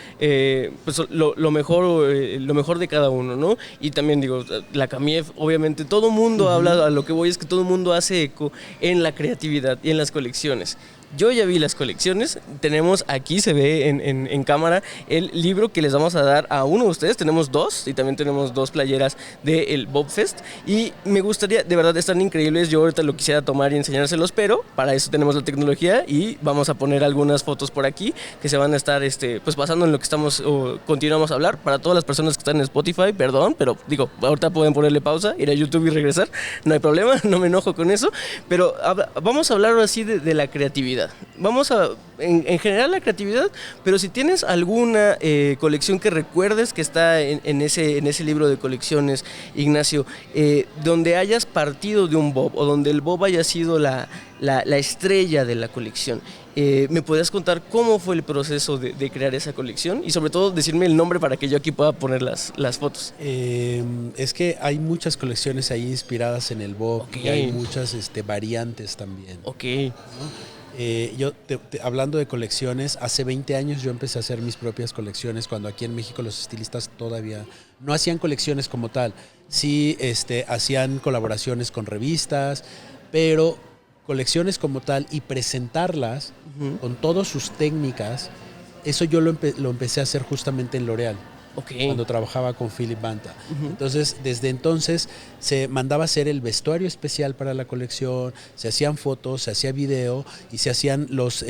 pues lo mejor de cada uno, ¿no? Y también digo, la Camief, obviamente, todo mundo habla, a lo que voy es que todo mundo hace eco en la creatividad y en las colecciones. Yo ya vi las colecciones, tenemos aquí, se ve en cámara, el libro que les vamos a dar a uno de ustedes, tenemos 2, y también tenemos 2 playeras del Bob Fest, y me gustaría, de verdad están increíbles, yo ahorita lo quisiera tomar y enseñárselos, pero para eso tenemos la tecnología, y vamos a poner algunas fotos por aquí, que se van a estar pues basando en lo que continuamos a hablar. Para todas las personas que están en Spotify, perdón, pero digo, ahorita pueden ponerle pausa, ir a YouTube y regresar, no hay problema, no me enojo con eso, pero vamos a hablar ahora sí de la creatividad. Vamos a, en general, la creatividad, pero si tienes alguna colección que recuerdes que está en ese libro de colecciones, Ignacio, donde hayas partido de un Bob, o donde el Bob haya sido la estrella de la colección, ¿me podrías contar cómo fue el proceso de crear esa colección? Y sobre todo decirme el nombre para que yo aquí pueda poner las fotos. Es que hay muchas colecciones ahí inspiradas en el Bob, okay. Y hay muchas variantes también. Ok. ¿No? Yo, hablando de colecciones, hace 20 años yo empecé a hacer mis propias colecciones, cuando aquí en México los estilistas todavía no hacían colecciones como tal. Sí, hacían colaboraciones con revistas, pero colecciones como tal y presentarlas con todas sus técnicas, eso yo lo empecé a hacer justamente en L'Oréal. Okay. Cuando trabajaba con Philip Banta. Entonces, desde entonces se mandaba a hacer el vestuario especial para la colección, se hacían fotos, se hacía video y se hacían los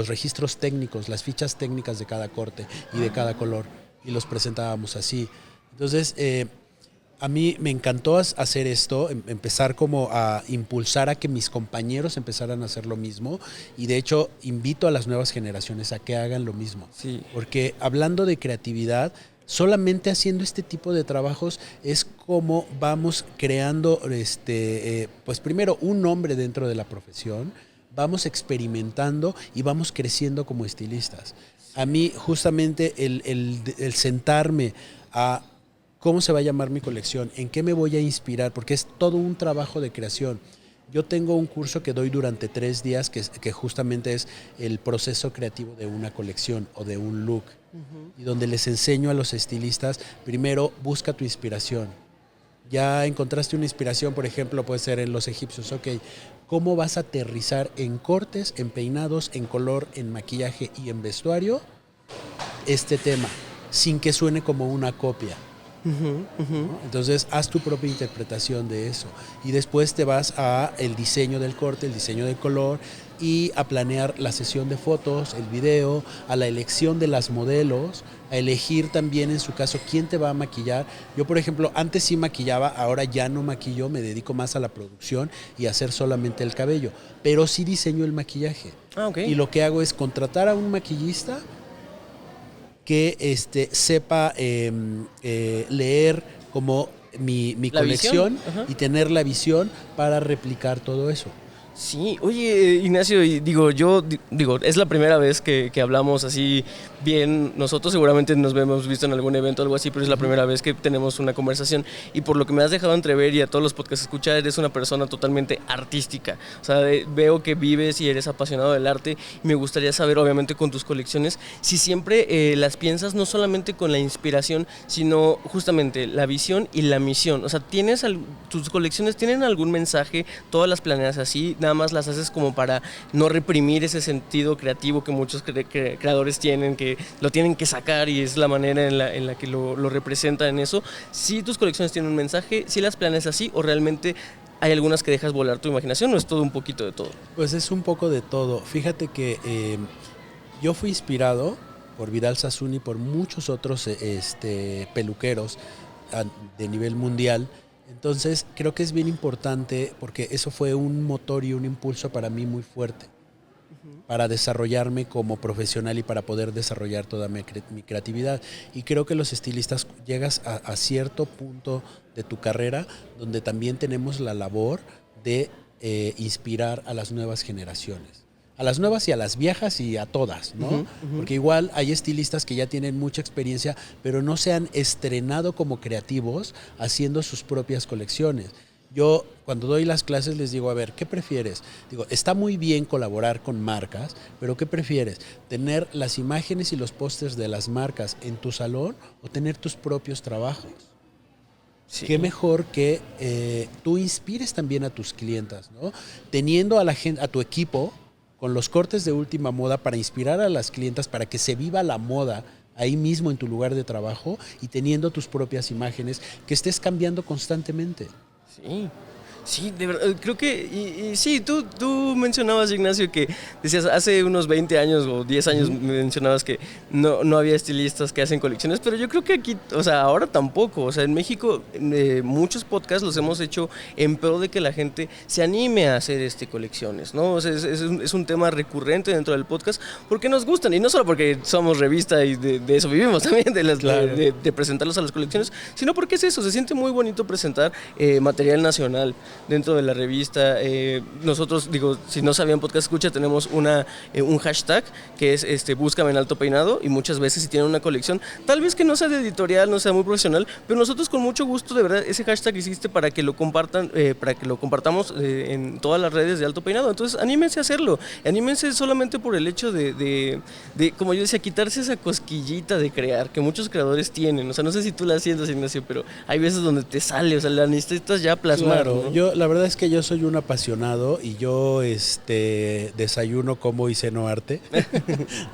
registros técnicos, las fichas técnicas de cada corte y de cada color, y los presentábamos así. Entonces, a mí me encantó hacer esto, empezar como a impulsar a que mis compañeros empezaran a hacer lo mismo, y de hecho invito a las nuevas generaciones a que hagan lo mismo. Sí. Porque hablando de creatividad, solamente haciendo este tipo de trabajos es como vamos creando, pues primero un nombre dentro de la profesión, vamos experimentando y vamos creciendo como estilistas. A mí justamente el sentarme a ¿cómo se va a llamar mi colección? ¿En qué me voy a inspirar? Porque es todo un trabajo de creación. Yo tengo un curso que doy durante 3 días que justamente es el proceso creativo de una colección o de un look. Y donde les enseño a los estilistas, primero busca tu inspiración. Ya encontraste una inspiración, por ejemplo, puede ser en los egipcios. Ok, ¿cómo vas a aterrizar en cortes, en peinados, en color, en maquillaje y en vestuario este tema, sin que suene como una copia? ¿No? Entonces haz tu propia interpretación de eso, y después te vas a el diseño del corte, el diseño del color, y a planear la sesión de fotos, el video, a la elección de las modelos, a elegir también en su caso quién te va a maquillar. Yo, por ejemplo, antes sí maquillaba, ahora ya no maquillo, me dedico más a la producción y a hacer solamente el cabello, pero sí diseño el maquillaje. Okay. Y lo que hago es contratar a un maquillista que sepa leer como mi colección y tener la visión para replicar todo eso. Sí, oye, Ignacio, y digo, es la primera vez que hablamos así bien. Nosotros seguramente nos hemos visto en algún evento o algo así, pero es la primera vez que tenemos una conversación, y por lo que me has dejado entrever y a todos los podcasts escuchar, eres una persona totalmente artística. O sea, veo que vives y eres apasionado del arte, y me gustaría saber, obviamente, con tus colecciones, si siempre las piensas no solamente con la inspiración, sino justamente la visión y la misión. O sea, ¿tus colecciones tienen algún mensaje? ¿Todas las planeas así? ¿Nada más las haces como para no reprimir ese sentido creativo que muchos creadores tienen, que lo tienen que sacar y es la manera en la que lo representan en eso? ¿Sí tus colecciones tienen un mensaje? ¿Sí las planeas así, o realmente hay algunas que dejas volar tu imaginación, o es todo un poquito de todo? Pues es un poco de todo. Fíjate que yo fui inspirado por Vidal Sassoon y por muchos otros peluqueros de nivel mundial, Entonces, creo que es bien importante porque eso fue un motor y un impulso para mí muy fuerte para desarrollarme como profesional y para poder desarrollar toda mi creatividad. Y creo que los estilistas llegas a cierto punto de tu carrera donde también tenemos la labor de inspirar a las nuevas generaciones. A las nuevas y a las viejas y a todas, ¿no? Porque igual hay estilistas que ya tienen mucha experiencia, pero no se han estrenado como creativos haciendo sus propias colecciones. Yo cuando doy las clases les digo, a ver, ¿qué prefieres? Digo, está muy bien colaborar con marcas, pero ¿qué prefieres? ¿Tener las imágenes y los pósters de las marcas en tu salón o tener tus propios trabajos? Sí. Qué mejor que tú inspires también a tus clientas, ¿no? Teniendo a la gente, a tu equipo con los cortes de última moda para inspirar a las clientas para que se viva la moda ahí mismo en tu lugar de trabajo y teniendo tus propias imágenes que estés cambiando constantemente. Sí, sí, de verdad, creo que, y sí, tú mencionabas, Ignacio, que decías hace unos 20 años o 10 años mencionabas que no había estilistas que hacen colecciones, pero yo creo que aquí, o sea, ahora tampoco, o sea, en México muchos podcasts los hemos hecho en pro de que la gente se anime a hacer colecciones, ¿no? O sea, es un tema recurrente dentro del podcast porque nos gustan, y no solo porque somos revista y de eso vivimos también, claro. de presentarlos a las colecciones, sino porque es eso, se siente muy bonito presentar material nacional dentro de la revista. Nosotros, digo, si no sabían Podcast Escucha, tenemos un hashtag que es Búscame en Alto Peinado, y muchas veces si tienen una colección, tal vez que no sea de editorial, no sea muy profesional, pero nosotros con mucho gusto, de verdad, ese hashtag existe para que lo compartan, para que lo compartamos en todas las redes de Alto Peinado. Entonces, anímense a hacerlo, anímense solamente por el hecho de como yo decía, quitarse esa cosquillita de crear, que muchos creadores tienen. O sea, no sé si tú la sientes, Ignacio, pero hay veces donde te sale, o sea, la necesitas ya plasmar. Claro, ¿no? La verdad es que yo soy un apasionado y yo desayuno, como y ceno arte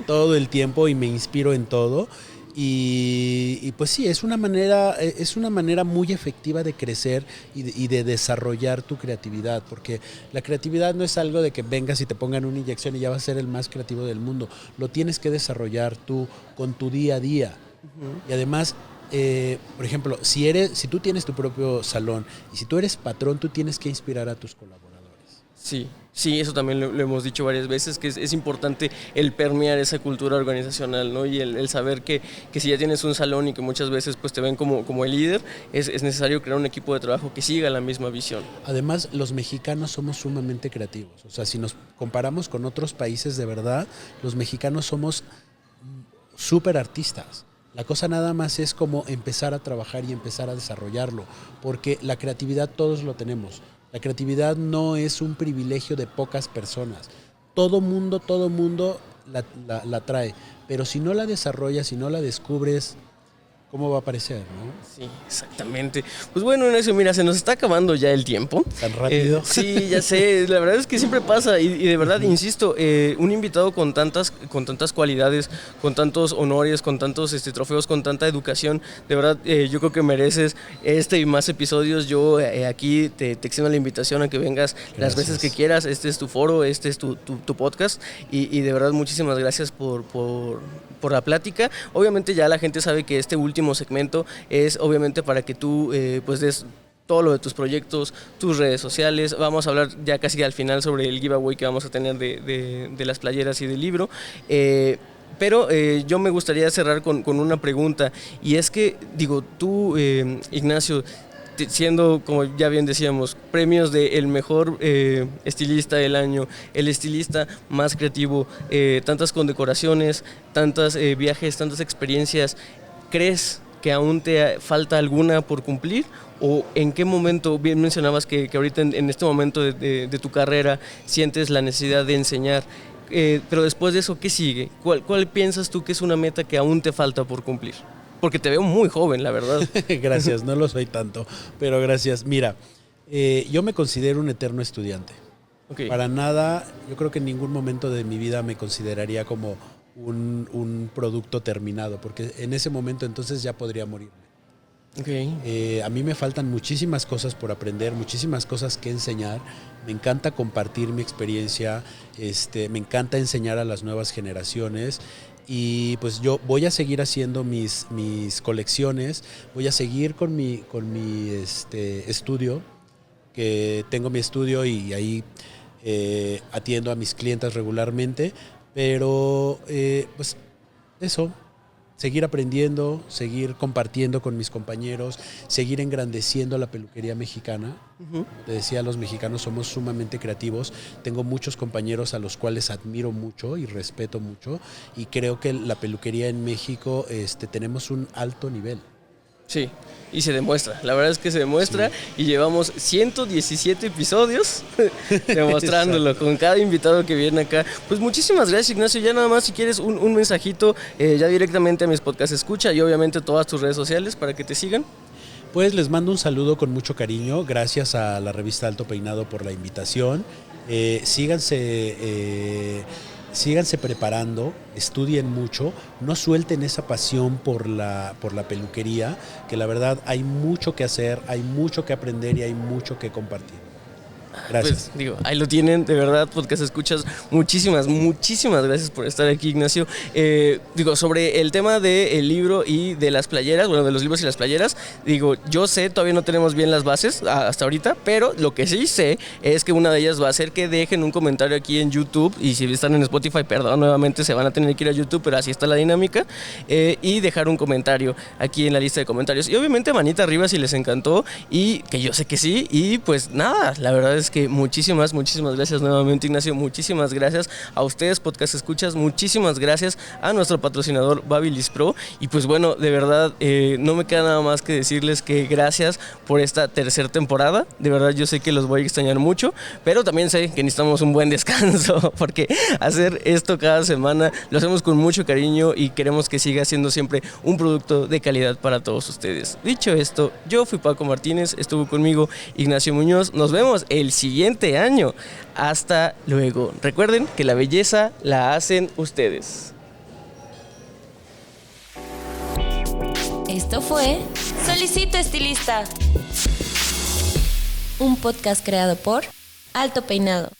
todo el tiempo y me inspiro en todo. Y pues sí, es una manera muy efectiva de crecer y de desarrollar tu creatividad, porque la creatividad no es algo de que vengas y te pongan una inyección y ya vas a ser el más creativo del mundo. Lo tienes que desarrollar tú con tu día a día. Y además, por ejemplo, si tú tienes tu propio salón y si tú eres patrón, tú tienes que inspirar a tus colaboradores. Sí, eso también lo hemos dicho varias veces, que es importante el permear esa cultura organizacional, ¿no? Y el saber que si ya tienes un salón y que muchas veces pues te ven como el líder, es necesario crear un equipo de trabajo que siga la misma visión. Además, los mexicanos somos sumamente creativos. O sea, si nos comparamos con otros países, de verdad, los mexicanos somos súper artistas. La cosa nada más es como empezar a trabajar y empezar a desarrollarlo, porque la creatividad todos lo tenemos. La creatividad no es un privilegio de pocas personas. Todo mundo la trae, pero si no la desarrollas, si no la descubres, ¿cómo va a aparecer, no? Sí, exactamente. Pues bueno, Ignacio, mira, se nos está acabando ya el tiempo. ¿Tan rápido? Sí, ya sé, la verdad es que siempre pasa y de verdad, insisto, un invitado con tantas cualidades, con tantos honores, con tantos trofeos, con tanta educación, de verdad, yo creo que mereces y más episodios. Yo aquí te extiendo la invitación a que vengas las veces que quieras. Este es tu foro, este es tu podcast y de verdad muchísimas gracias por la plática. Obviamente ya la gente sabe que este último segmento es obviamente para que tú pues des todo lo de tus proyectos, tus redes sociales. Vamos a hablar ya casi al final sobre el giveaway que vamos a tener de las playeras y del libro. Pero yo me gustaría cerrar con una pregunta, y es que, digo, tú, Ignacio, siendo, como ya bien decíamos, premios de el mejor estilista del año, el estilista más creativo, tantas condecoraciones, tantos viajes, tantas experiencias, ¿crees que aún te falta alguna por cumplir? ¿O en qué momento, bien mencionabas que ahorita en este momento de tu carrera sientes la necesidad de enseñar, pero después de eso, ¿qué sigue? ¿Cuál piensas tú que es una meta que aún te falta por cumplir? Porque te veo muy joven, la verdad. Gracias, no lo soy tanto, pero gracias. Mira, yo me considero un eterno estudiante. Okay. Para nada, yo creo que en ningún momento de mi vida me consideraría como un producto terminado, porque en ese momento entonces ya podría morirme. Okay. A mí me faltan muchísimas cosas por aprender, muchísimas cosas que enseñar. Me encanta compartir mi experiencia, me encanta enseñar a las nuevas generaciones. Y pues yo voy a seguir haciendo mis colecciones, voy a seguir con mi estudio, que tengo mi estudio y ahí atiendo a mis clientas regularmente, pero pues eso, seguir aprendiendo, seguir compartiendo con mis compañeros, seguir engrandeciendo la peluquería mexicana. Uh-huh. Te decía, los mexicanos somos sumamente creativos. Tengo muchos compañeros a los cuales admiro mucho y respeto mucho, y creo que la peluquería en México tenemos un alto nivel. Sí, y se demuestra, la verdad es que se demuestra, sí. Y llevamos 117 episodios demostrándolo con cada invitado que viene acá. Pues muchísimas gracias, Ignacio. Ya nada más, si quieres un mensajito ya directamente a mis podcast escucha y obviamente todas tus redes sociales para que te sigan. Pues les mando un saludo con mucho cariño, gracias a la revista Alto Peinado por la invitación. Síganse preparando, estudien mucho, no suelten esa pasión por la peluquería, que la verdad hay mucho que hacer, hay mucho que aprender y hay mucho que compartir. Gracias. Pues, ahí lo tienen, de verdad, podcast escuchas. Muchísimas gracias por estar aquí, Ignacio. Sobre el tema del libro y de las playeras, bueno, de los libros y las playeras, yo sé, todavía no tenemos bien las bases hasta ahorita, pero lo que sí sé es que una de ellas va a ser que dejen un comentario aquí en YouTube, y si están en Spotify, perdón, nuevamente se van a tener que ir a YouTube, pero así está la dinámica, y dejar un comentario aquí en la lista de comentarios. Y obviamente manita arriba si les encantó, y que yo sé que sí, y pues nada, la verdad es que muchísimas gracias nuevamente, Ignacio. Muchísimas gracias a ustedes, podcast escuchas. Muchísimas gracias a nuestro patrocinador Babyliss Pro. Y pues bueno, de verdad, no me queda nada más que decirles que gracias por esta tercera temporada. De verdad, yo sé que los voy a extrañar mucho, pero también sé que necesitamos un buen descanso, porque hacer esto cada semana lo hacemos con mucho cariño y queremos que siga siendo siempre un producto de calidad para todos ustedes. Dicho esto, yo fui Paco Martínez, estuvo conmigo Ignacio Muñoz. Nos vemos el siguiente año. Hasta luego. Recuerden que la belleza la hacen ustedes. Esto fue Solicito Estilista, un podcast creado por Alto Peinado.